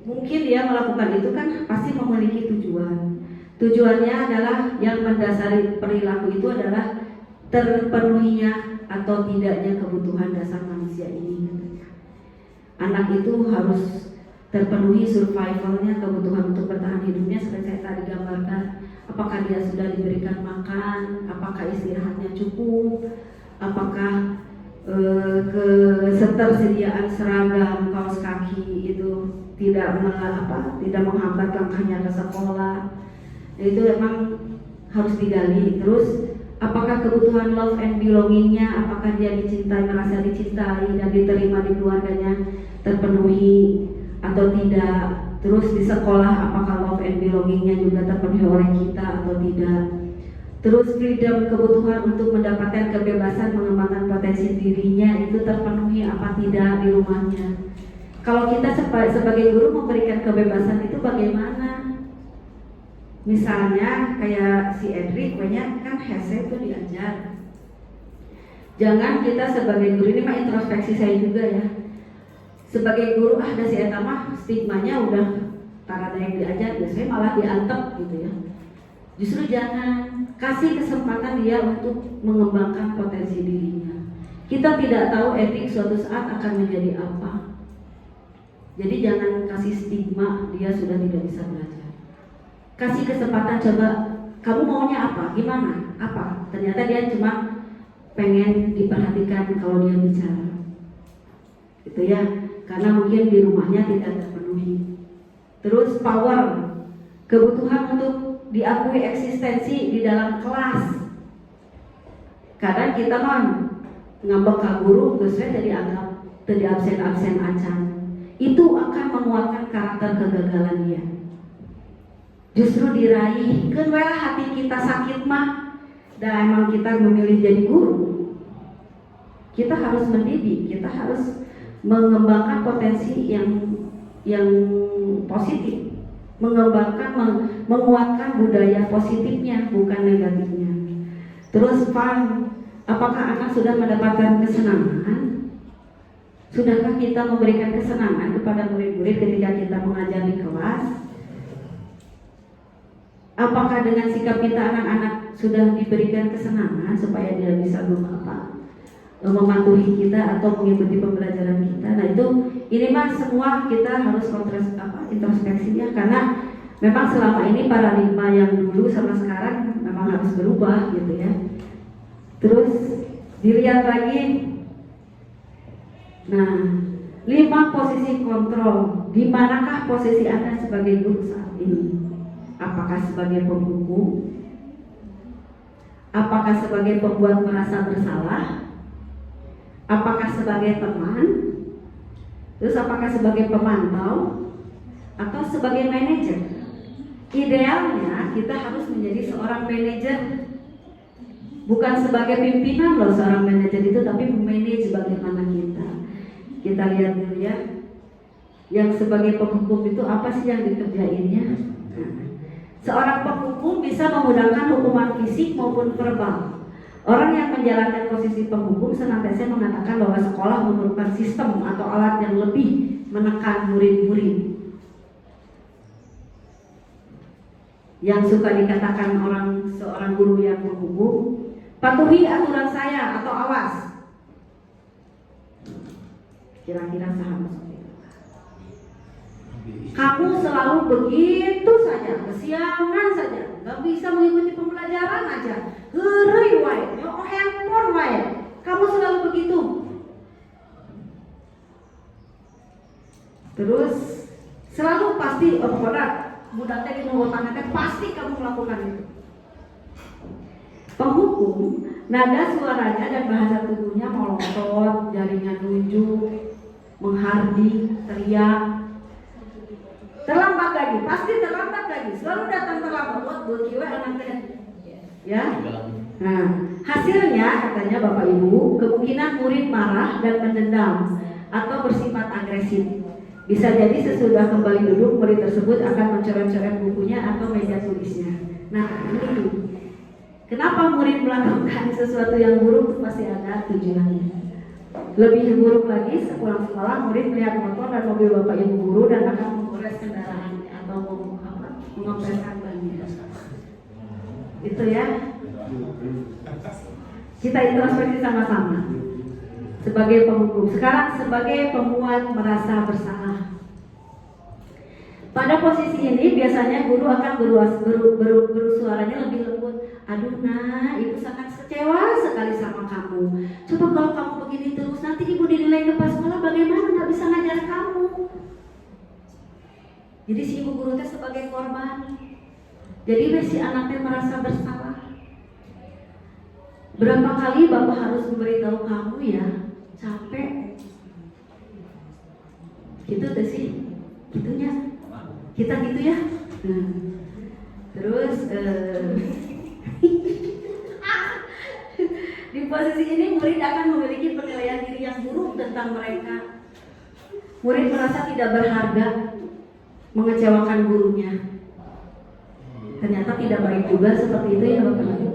mungkin dia melakukan itu kan pasti memiliki tujuan. Tujuannya adalah yang mendasari perilaku itu adalah terpenuhinya atau tidaknya kebutuhan dasar manusia ini. Anak itu harus terpenuhi survivalnya, kebutuhan untuk bertahan hidupnya seperti saya tadi gambarkan. Apakah dia sudah diberikan makan, apakah istirahatnya cukup, apakah ketersediaan seragam, kaos kaki itu tidak menghambat langkahnya ke sekolah. Itu memang harus digali. Terus apakah kebutuhan love and belongingnya, apakah dia dicintai, merasa dicintai dan diterima di keluarganya terpenuhi atau tidak. Terus di sekolah apakah love and belongingnya juga terpenuhi oleh kita atau tidak. Terus freedom, kebutuhan untuk mendapatkan kebebasan mengembangkan potensi dirinya itu terpenuhi apa tidak di rumahnya. Kalau kita sebagai guru memberikan kebebasan itu bagaimana? Misalnya kayak si Edric banyak kan Hesse itu diajar. Jangan kita sebagai guru, ini mah introspeksi saya juga ya. Sebagai guru ada si eta mah stigmanya udah karena yang diajar biasanya malah diantep gitu ya. Justru jangan. kasih kesempatan dia untuk mengembangkan potensi dirinya. Kita tidak tahu etik suatu saat akan menjadi apa. Jadi jangan kasih stigma dia sudah tidak bisa belajar. Kasih kesempatan, coba kamu maunya apa, gimana, apa. Ternyata dia cuma pengen diperhatikan kalau dia bicara, gitu ya, karena mungkin di rumahnya tidak terpenuhi. Terus power, kebutuhan untuk diakui eksistensi di dalam kelas. Kadang kita mah ngambek ke guru, terus jadi anggap jadi absen acan. Itu akan menguatkan karakter kegagalan dia. Justru diraih, kan hati kita sakit mah, dan emang kita memilih jadi guru. Kita harus mendidik, kita harus mengembangkan potensi yang positif, mengembangkan, menguatkan budaya positifnya, bukan negatifnya. Terus fun, apakah anak sudah mendapatkan kesenangan? Sudahkah kita memberikan kesenangan kepada murid-murid ketika kita mengajar di kelas? Apakah dengan sikap kita anak-anak sudah diberikan kesenangan supaya dia bisa mematuhi kita atau mengikuti pembelajaran kita? Nah ini mah semua kita harus introspeksinya, karena memang selama ini paradigma yang dulu sama sekarang memang harus berubah gitu ya. Terus dilihat lagi, nah 5 posisi kontrol. Di manakah posisi Anda sebagai guru saat ini? Apakah sebagai penghukum? Apakah sebagai pembuat merasa bersalah? Apakah sebagai teman? Terus apakah sebagai pemantau? Atau sebagai manajer? Idealnya kita harus menjadi seorang manajer, bukan sebagai pimpinan loh seorang manajer itu, tapi memanage bagaimana kita. Kita lihat dulu ya, yang sebagai penghukum itu apa sih yang dikerjainnya? Seorang penghukum bisa menggunakan hukuman fisik maupun verbal. Orang yang menjalankan posisi penghukum senantiasa mengatakan bahwa sekolah memerlukan sistem atau alat yang lebih menekan murid-murid. Yang suka dikatakan seorang guru yang menghukum, patuhi aturan saya atau awas. Kira-kira sama seperti itu. Kamu selalu begitu saja, kesiangan saja, nggak bisa mengikuti pembelajaran aja, heureuy wae, handphone wae. Kamu selalu begitu. Terus selalu pasti budak teh di pasti kamu melakukan itu. Penghukum, nada suaranya dan bahasa tubuhnya melotot, jaringan nunjuk, menghardik, teriak. Terlambat lagi, pasti terlambat lagi. Selalu datang terlambat buat kieu anaknya. Ya. Nah, hasilnya katanya Bapak Ibu, kemungkinan murid marah dan mendendam atau bersifat agresif. Bisa jadi sesudah kembali duduk, murid tersebut akan mencoret-coret bukunya atau meja tulisnya. Nah, ini kenapa murid melakukan sesuatu yang buruk itu pasti ada tujuannya. Lebih buruk lagi, sepulang sekolah murid melihat motor dan mobil Bapak Ibu guru dan akan menggores kendaraannya atau mengopreskan bannya. Itu ya. Kita introspeksi sama-sama. Sebagai penghukum, sekarang sebagai pembuat merasa bersalah. Pada posisi ini biasanya guru akan bersuaranya lebih lembut. Aduh nah, ibu sangat kecewa sekali sama kamu. Coba kalau kamu begini terus, nanti ibu dinilai ke sekolah bagaimana, nggak bisa ngajar kamu. Jadi si ibu guru teh sebagai korban. Jadi si anaknya merasa bersalah. Berapa kali bapak harus memberitahu kamu ya, capek. Gitu tuh sih, gitunya. Kita gitu ya. Terus di posisi ini murid akan memiliki penilaian diri yang buruk tentang mereka. Murid merasa tidak berharga, mengecewakan gurunya. Ternyata tidak baik juga seperti itu ya Bapak Ibu.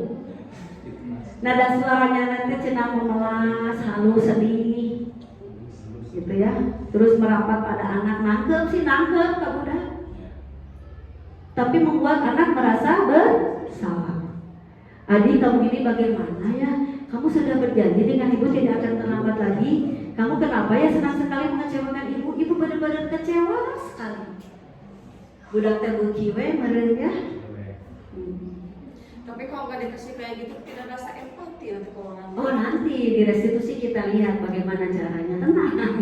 Nada suaranya nanti cenah memelas, halus, sedih, gitu ya. Terus merapat pada anak, nangkep sih nangkep Kak Budak. Tapi membuat anak merasa bersalah. Adi, kamu ini bagaimana ya? Kamu sudah berjanji dengan ibu tidak akan terlambat lagi. Kamu kenapa ya senang sekali mengecewakan ibu? Ibu benar-benar kecewa sekali. Budak teh beuki we meureun ya. Tapi kalau nggak dikasih kayak gitu tidak rasa empati nanti ke orang. Oh, nanti di restitusi kita lihat bagaimana caranya. Tenang.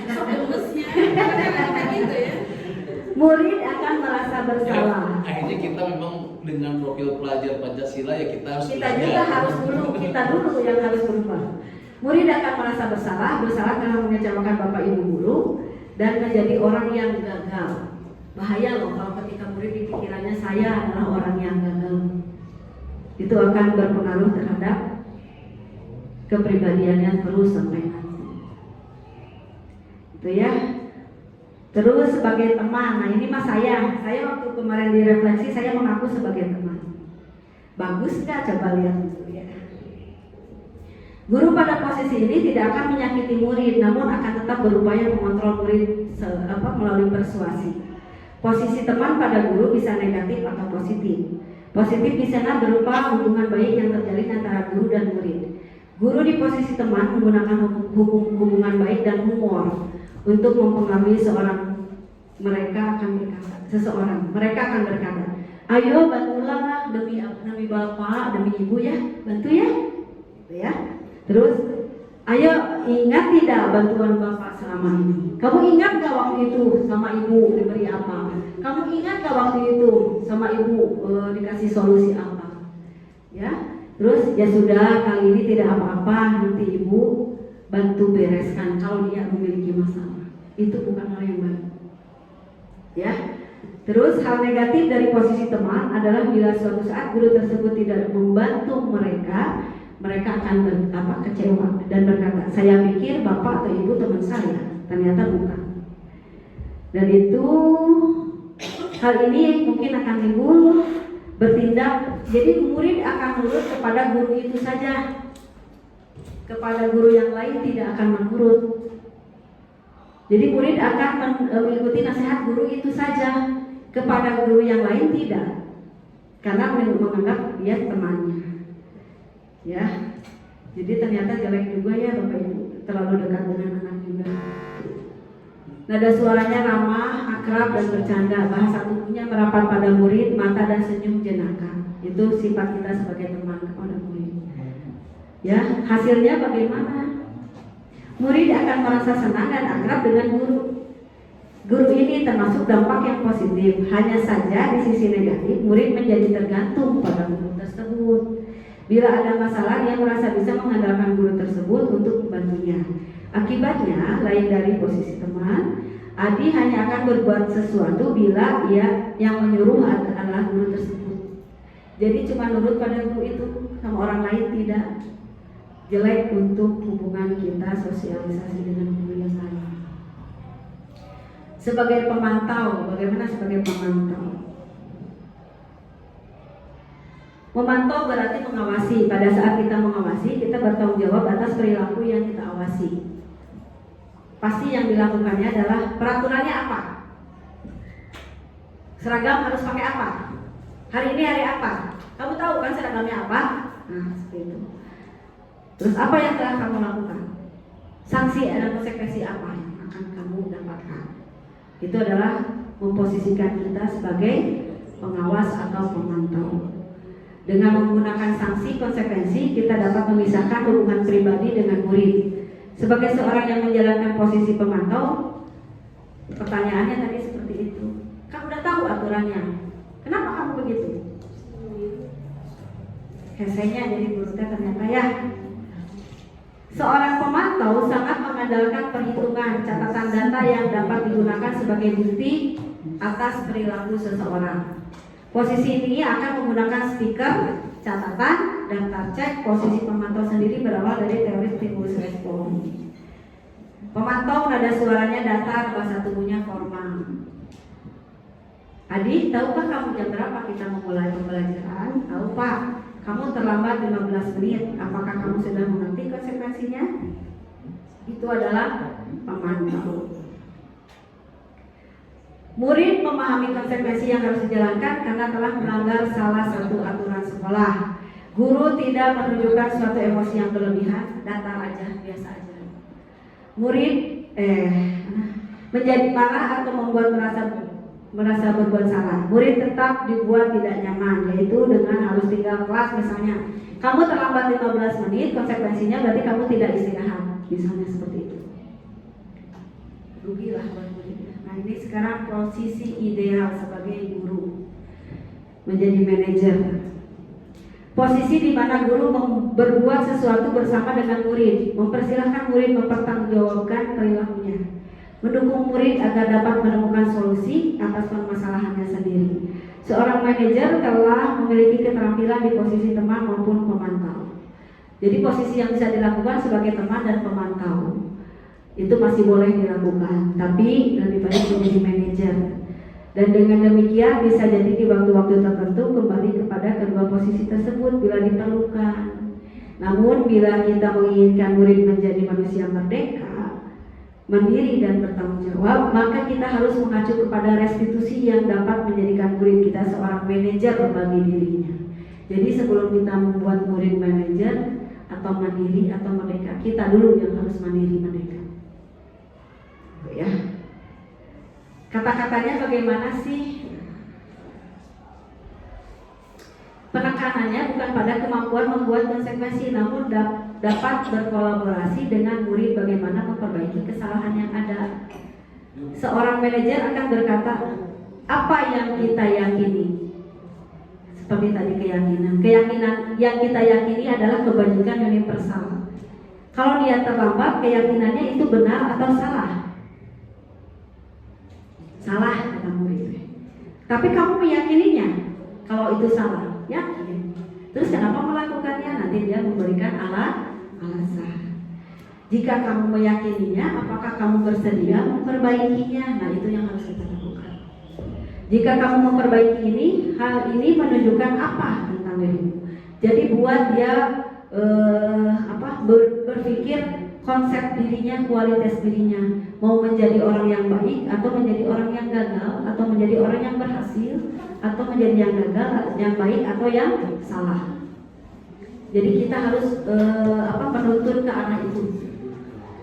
Sebelumnya kayak gitu ya. Murid akan merasa bersalah. Akhirnya kita memang dengan profil pelajar Pancasila ya kita harus Kita belajar. juga harus kita dulu yang harus berubah. Murid akan merasa bersalah karena mengecewakan bapak ibu guru dan menjadi orang yang gagal. Bahaya loh kalau ketika murid di pikirannya saya adalah orang yang gagal. Itu akan berpengaruh terhadap kepribadiannya terus sampai nanti. Itu ya. Terus sebagai teman, nah ini mas saya waktu kemarin direfleksi saya mengaku sebagai teman. Bagus nggak? Coba lihat dulu ya. Guru pada posisi ini tidak akan menyakiti murid, namun akan tetap berupaya mengontrol murid melalui persuasi. Posisi teman pada guru bisa negatif atau positif. Positif di sana berupa hubungan baik yang terjalin antara guru dan murid. Guru di posisi teman menggunakan hubungan baik dan humor untuk mempengaruhi mereka akan berkata, ayo bantulah demi bapak, demi ibu ya, bantu ya, gitu ya. Terus, ayo ingat tidak bantuan bapak selama ini? Kamu ingat gak waktu itu sama ibu diberi apa? Kamu ingat gak waktu itu sama ibu dikasih solusi apa? Ya, terus ya sudah kali ini tidak apa-apa, nanti ibu bantu bereskan kalau dia memiliki masalah. Itu bukan hal yang baik. Ya. Terus hal negatif dari posisi teman adalah bila suatu saat guru tersebut tidak membantu mereka akan kecewa dan berkata, saya pikir bapak atau ibu teman saya, ternyata bukan. Dan itu hal ini mungkin akan timbul bertindak. Jadi murid akan nurut kepada guru itu saja, kepada guru yang lain tidak akan menurut. Jadi murid akan mengikuti nasihat guru itu saja, kepada guru yang lain tidak, karena menganggap dia temannya. Ya, jadi ternyata jelek juga ya bapak ibu, terlalu dekat dengan anak juga. Nada suaranya ramah, akrab dan bercanda, bahasa tubuhnya merapat pada murid, mata dan senyum jenaka. Itu sifat kita sebagai teman kepada murid. Ya, hasilnya bagaimana? Murid akan merasa senang dan akrab dengan guru. Guru ini termasuk dampak yang positif. Hanya saja di sisi negatif, murid menjadi tergantung pada guru tersebut. Bila ada masalah, dia merasa bisa mengandalkan guru tersebut untuk membantunya. Akibatnya, lain dari posisi teman, Adi hanya akan berbuat sesuatu bila ia yang menyuruh adalah guru tersebut. Jadi cuma nurut pada guru itu, sama orang lain tidak. Jelek untuk hubungan kita sosialisasi dengan guru yang lain. Sebagai pemantau, bagaimana sebagai pemantau? Memantau berarti mengawasi. Pada saat kita mengawasi, kita bertanggung jawab atas perilaku yang kita awasi. Pasti yang dilakukannya adalah peraturannya apa? Seragam harus pakai apa? Hari ini hari apa? Kamu tahu kan seragamnya apa? Nah, seperti itu. Terus apa yang telah kamu lakukan? Sanksi dan konsekuensi apa yang akan kamu dapatkan? Itu adalah memposisikan kita sebagai pengawas atau pemantau. Dengan menggunakan sanksi konsekuensi, kita dapat memisahkan hubungan pribadi dengan murid. Sebagai seorang yang menjalankan posisi pemantau, pertanyaannya tadi seperti itu. Kamu udah tahu aturannya, kenapa kamu begitu? Hesenya jadi guru ternyata ya. Seorang pemantau sangat mengandalkan perhitungan catatan data yang dapat digunakan sebagai bukti atas perilaku seseorang. Posisi ini akan menggunakan stiker, catatan, daftar cek. Posisi pemantau sendiri berawal dari teori stimulus respon. Pemantau nada suaranya datar, bahasa tubuhnya formal. Adi, tahukah kamu jam berapa kita memulai pembelajaran? Tahu Pak. Kamu terlambat 15 menit. Apakah kamu sudah mengerti konsekuensinya? Itu adalah pemantau. Murid memahami konsekuensi yang harus dijalankan karena telah melanggar salah satu aturan bersekolah. Guru tidak menunjukkan suatu emosi yang berlebihan, datar aja, biasa aja. Murid menjadi marah atau membuat merasa berbuat salah. Murid tetap dibuat tidak nyaman, yaitu dengan harus tinggal kelas misalnya. Kamu terlambat 15 menit, konsekuensinya berarti kamu tidak istirahat, misalnya seperti itu. Rugilah buat muridnya. Nah ini sekarang posisi ideal sebagai guru, menjadi manajer. Posisi di mana guru berbuat sesuatu bersama dengan murid, mempersilahkan murid mempertanggungjawabkan perilakunya, mendukung murid agar dapat menemukan solusi atas permasalahannya sendiri. Seorang manajer telah memiliki keterampilan di posisi teman maupun pemantau. Jadi posisi yang bisa dilakukan sebagai teman dan pemantau itu masih boleh dilakukan, tapi lebih baik menjadi manajer. Dan dengan demikian bisa jadi di waktu-waktu tertentu kembali kepada kedua posisi tersebut bila diperlukan. Namun bila kita menginginkan murid menjadi manusia merdeka, mandiri dan bertanggung jawab, maka kita harus mengacu kepada restitusi yang dapat menjadikan murid kita seorang manajer bagi dirinya. Jadi sebelum kita membuat murid manajer atau mandiri atau merdeka, kita dulu yang harus mandiri merdeka. Ya. Kata-katanya bagaimana sih? Penekanannya bukan pada kemampuan membuat konsekuensi, namun dapat berkolaborasi dengan murid bagaimana memperbaiki kesalahan yang ada. Seorang manajer akan berkata, apa yang kita yakini? Seperti tadi keyakinan. Keyakinan yang kita yakini adalah kebajikan universal. Kalau dia terlambat, keyakinannya itu benar atau salah? Salah, kata murid. Tapi kamu meyakininya kalau itu salah, yakin. Terus kenapa melakukannya? Nanti dia memberikan alasan. Jika kamu meyakininya, apakah kamu bersedia memperbaikinya? Nah itu yang harus kita lakukan. Jika kamu memperbaiki ini, hal ini menunjukkan apa tentang dirimu. Jadi buat dia berpikir konsep dirinya, kualitas dirinya, mau menjadi orang yang baik atau menjadi orang yang gagal, atau menjadi orang yang berhasil, atau menjadi yang gagal, yang baik atau yang salah. Jadi kita harus menuntun ke arah itu.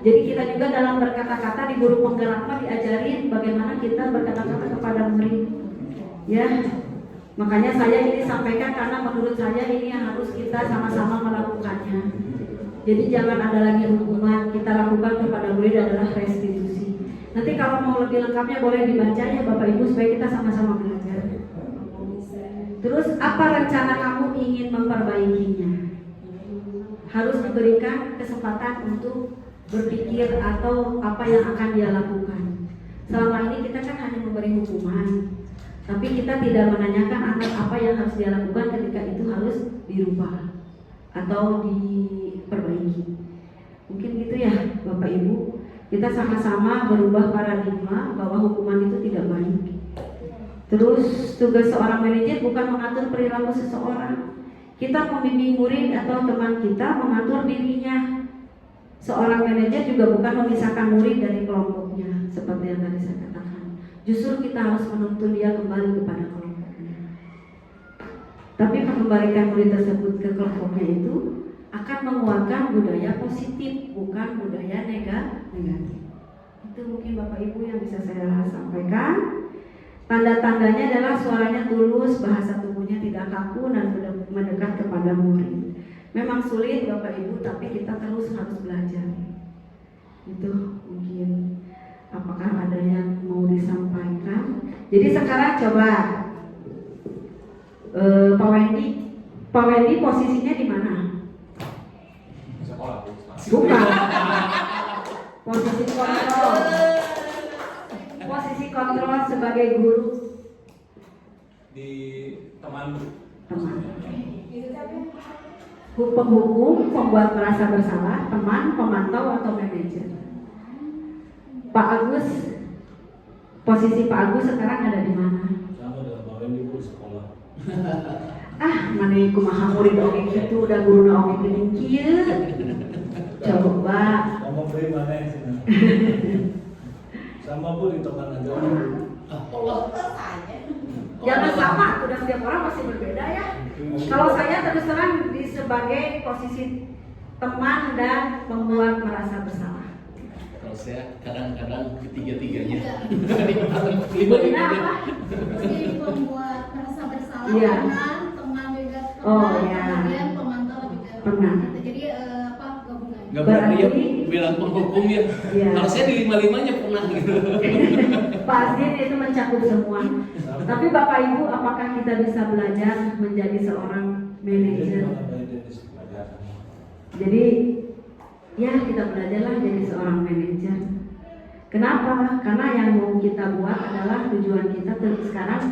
Jadi kita juga dalam berkata-kata di guru penggerak diajarin bagaimana kita berkata-kata kepada murid. Ya, makanya saya ini sampaikan karena menurut saya ini yang harus kita sama-sama melakukannya. Jadi jangan ada lagi hukuman, kita lakukan kepada murid adalah restitusi. Nanti kalau mau lebih lengkapnya boleh dibaca ya Bapak Ibu supaya kita sama-sama belajar. Terus apa rencana kamu ingin memperbaikinya? Harus diberikan kesempatan untuk berpikir atau apa yang akan dia lakukan. Selama ini kita kan hanya memberi hukuman, tapi kita tidak menanyakan anak apa yang harus dia lakukan ketika itu harus dirubah atau diperbaiki. Mungkin gitu ya Bapak Ibu. Kita sama-sama berubah paradigma bahwa hukuman itu tidak baik. Terus tugas seorang manajer bukan mengatur perilaku seseorang. Kita membimbing murid atau teman kita mengatur dirinya. Seorang manajer juga bukan memisahkan murid dari kelompoknya, seperti yang tadi saya katakan. Justru kita harus menuntun dia kembali kepada kelompoknya. Tapi mengembalikan murid tersebut ke kelompoknya itu akan menguatkan budaya positif, bukan budaya negatif. Itu mungkin Bapak Ibu yang bisa saya sampaikan. Tanda-tandanya adalah suaranya tulus, bahasa tubuhnya tidak kaku dan mendekat kepada murid. Memang sulit Bapak Ibu, tapi kita terus harus belajar. Itu mungkin. Apakah ada yang mau disampaikan? Jadi sekarang coba Pak Wendy posisinya di mana? Bukan. Posisi kontrol. Posisi kontrol sebagai guru. Di teman. Penghukum, pembuat merasa bersalah, teman, pemantau atau manajer. Pak Agus, posisi Pak Agus sekarang ada di mana? Sama dengan Pak Wendy di sekolah. Mana kumaha murid oge kitu udah guruna oge geuning kieu. Coba. Sama beri mana yang sini? Sama Bu di teman aja. Jangan sama, udah setiap orang pasti berbeda ya. Kalau saya terus terang di sebagai posisi teman dan membuat merasa bersalah. Kalau saya kadang-kadang ketiga-tiganya. Lima-limanya. Apa? Jadi membuat merasa bersalah, Iya. teman juga Oh, pernah, iya. kemudian pemantau juga Pernah. Jadi apa gabungan? Nggak berani ya Berarti- bilang penghukum ya. Iya. Kalau saya di lima-limanya pernah gitu. Pak Asdin itu mencakup semua. Tapi Bapak Ibu, apakah kita bisa belajar menjadi seorang manajer? Jadi ya kita belajarlah jadi seorang manajer. Kenapa? Karena yang mau kita buat adalah tujuan kita sekarang.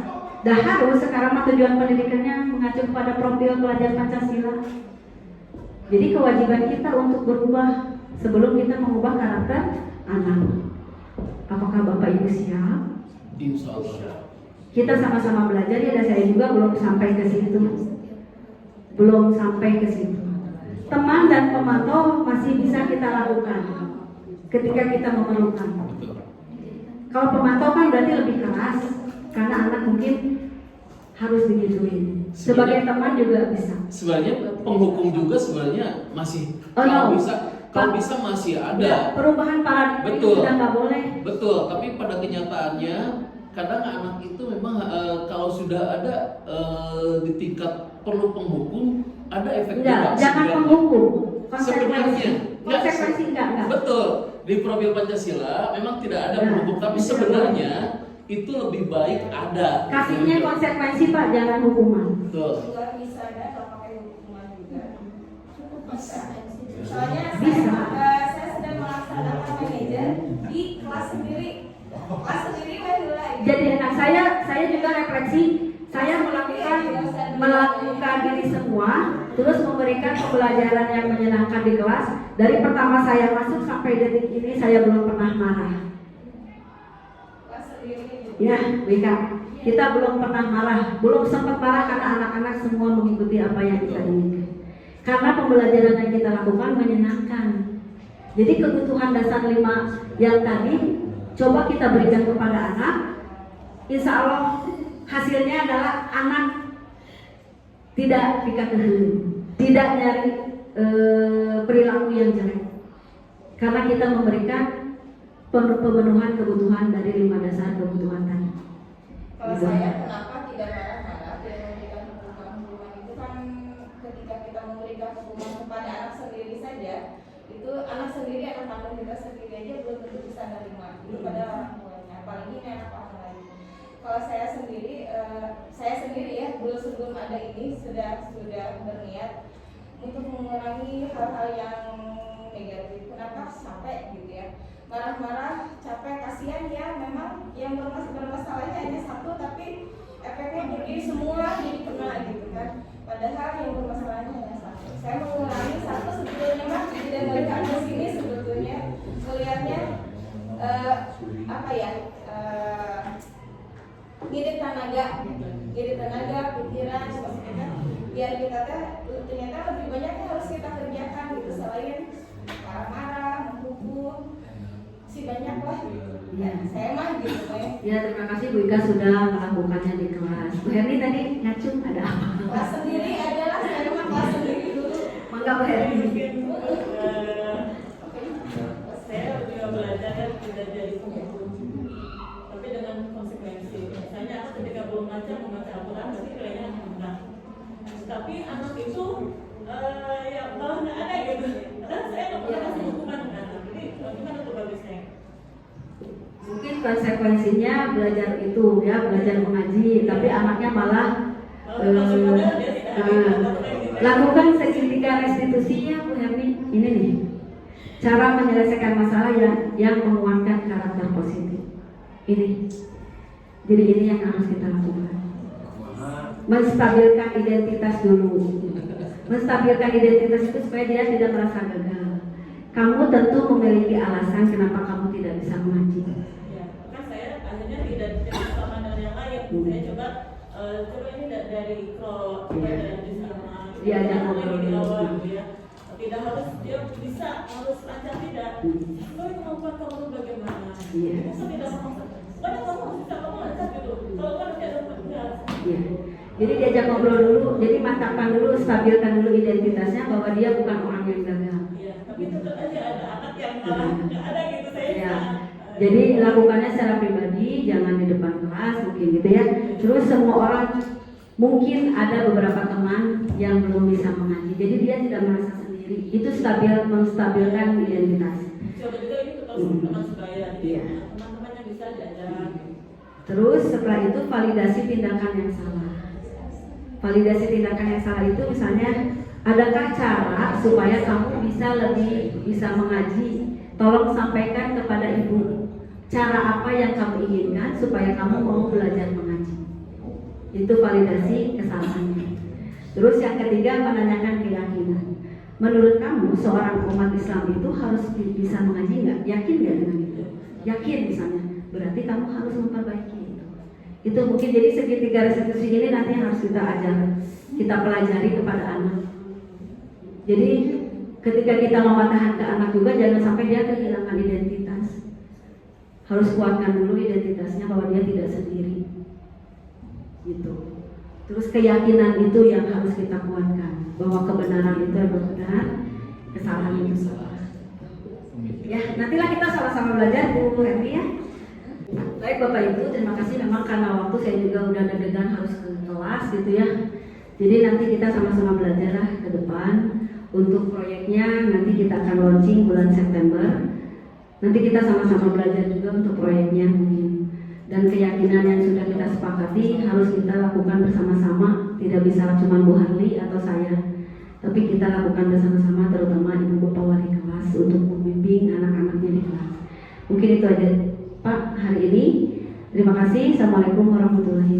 Dah harus sekarang mah tujuan pendidikannya mengacu pada profil pelajar Pancasila. Jadi kewajiban kita untuk berubah sebelum kita mengubah karakter anak. Apakah Bapak Ibu siap? Insya Allah. Kita sama-sama belajar ya, dan saya juga belum sampai ke situ. Belum sampai ke situ. Teman dan pemantau masih bisa kita lakukan ketika kita memerlukan. Betul. Kalau pemantau kan berarti lebih keras karena anak mungkin harus digituin. Sebagai teman juga bisa. Sebenarnya penghukum juga sebenarnya masih Oh, no. kalau bisa masih Ya, ada. perubahan paradigma itu Betul. sudah nggak boleh. Betul, tapi pada kenyataannya kadang anak itu memang kalau sudah ada di tingkat perlu penghukum ada efek Enggak, jerah jangan sebenarnya. menghukum. Sebenarnya, Konsekuensi enggak. Betul, di profil Pancasila memang tidak ada Nah, penghukum, tapi tidak sebenarnya itu lebih baik ada. Kasihnya konsekuensi Pak, jangan hukuman. Betul. Juga bisa ada kalau pakai hukuman juga. Bisa. Soalnya Bisa. saya sedang melaksanakan manajer di kelas sendiri. Kelas sendiri Jadi anak saya juga refleksi, saya melakukan diri semua, terus memberikan pembelajaran yang menyenangkan di kelas. Dari pertama saya masuk sampai detik ini saya belum pernah marah. kelas sendiri. Ya, Wika, kita belum pernah marah, belum sempat marah karena anak-anak semua mengikuti apa yang kita inginkan. Karena pembelajaran yang kita lakukan menyenangkan. Jadi kebutuhan dasar 5 yang tadi coba kita berikan kepada anak. Insya Allah hasilnya adalah anak tidak dikatakan, tidak nyari perilaku yang jelek. Karena kita memberikan pemenuhan kebutuhan dari 5 dasar kebutuhan tadi. Kalau saya kenapa tidak marah-marah dan memberikan hukuman itu kan ketika kita memberikan hukuman kepada anak sendiri saja, itu anak sendiri, anak kandung kita sendiri aja belum tentu bisa menerima itu pada orang tuanya, apalagi ini anak orang lain. Kalau saya sendiri ya, sebelum ada ini sudah berniat untuk mengurangi hal-hal yang negatif. Kenapa sampai gitu ya? Marah-marah, capek, kasihan ya, memang yang bermasalahnya hanya satu, tapi efeknya jadi semua jadi kena gitu kan. Padahal yang bermasalahnya hanya satu. Saya mengurangi satu sebetulnya mah tidak melihat ke sini sebetulnya melihatnya ngirit tenaga, pikiran, maksudnya kan biar kita ternyata lebih banyak yang harus kita kerjakan gitu selain marah-marah, menghukum. Si banyak lah gitu. Ya. Saya mah gitu ya. Ya, terima kasih Bu Ika sudah melakukannya di kelas. Bu Herni tadi ngacung ada apa? Kelas sendiri adalah saya mah kelas sendiri dulu. Mangga Bu Herni. Saya juga belajar kan tidak jadi penghukum, tapi dengan konsekuensi. Misalnya aku ketika belum membaca Al-Quran, berarti kayaknya benar. Tapi anak itu ya malah nggak ada gitu. Karena saya nggak pernah kasih hukuman ke anak. Jadi gimana tuh bagusnya? Mungkin konsekuensinya belajar itu ya, belajar mengaji, tapi anaknya malah lakukan segitiga restitusinya Bu Herni. Ini nih cara menyelesaikan masalah yang menguatkan karakter positif. Ini. Jadi ini yang harus kita lakukan. Menstabilkan identitas dulu. Menstabilkan identitas itu supaya dia tidak merasa gagal. Kamu tentu memiliki alasan kenapa kamu tidak bisa mengaji. Ya, kan saya akhirnya tidak sama dengan yang lain. Saya coba ini dari ikro, dari sama. Iya, jangan lagi di awal ngobrol. gitu ya. Tidak harus dia bisa harus lancar tidak. Sesuai kemampuan kamu bagaimana. Iya. Masa tidak mau pokoknya kamu harus bisa ngomong lancar gitu. Kalau kan nanti ada petugas. Iya. Jadi diajak ngobrol dulu, jadi mantapkan dulu, stabilkan dulu identitasnya bahwa dia bukan orang yang gagal. Iya, tapi tetap aja ada anak yang malah nggak ada gitu saya. Ya. Jadi lakukannya secara pribadi, jangan di depan kelas mungkin gitu ya. Terus semua orang mungkin ada beberapa teman yang belum bisa mengaji, jadi dia tidak merasa sendiri. Itu menstabilkan identitas. Siapa juga itu kalau teman sebaya, Iya. teman-teman yang bisa diajar. Terus setelah itu validasi tindakan yang salah. Validasi tindakan yang salah itu misalnya, adakah cara supaya kamu bisa mengaji? Tolong sampaikan kepada ibu cara apa yang kamu inginkan supaya kamu mau belajar mengaji. Itu validasi kesalahannya. Terus yang ketiga, menanyakan keyakinan. Menurut kamu seorang umat Islam itu harus bisa mengaji nggak? Yakin nggak dengan itu? Yakin misalnya, berarti kamu harus memperbaiki itu. Itu mungkin jadi segitiga restitusi ini nanti harus kita ajar, kita pelajari kepada anak. Jadi ketika kita mematahkan ke anak juga jangan sampai dia kehilangan identitas. Harus kuatkan dulu identitasnya bahwa dia tidak sendiri. Gitu. Terus keyakinan itu yang harus kita kuatkan bahwa kebenaran itu adalah benar, kesalahan itu salah. Ya, nantilah kita sama-sama belajar Bu Hermi ya. Baik Bapak Ibu, terima kasih memang karena waktu saya juga udah deg-degan harus ke kelas gitu ya. Jadi nanti kita sama-sama belajar lah ke depan. Untuk proyeknya nanti kita akan launching bulan September. Nanti kita sama-sama belajar juga untuk proyeknya mungkin. Dan keyakinan yang sudah kita sepakati harus kita lakukan bersama-sama. Tidak bisa cuma Bu Harli atau saya, tapi kita lakukan bersama-sama, terutama Ibu Bapak Wali kelas untuk membimbing anak-anaknya di kelas. Mungkin itu aja Pak hari ini. Terima kasih. Assalamualaikum warahmatullahi wabarakatuh.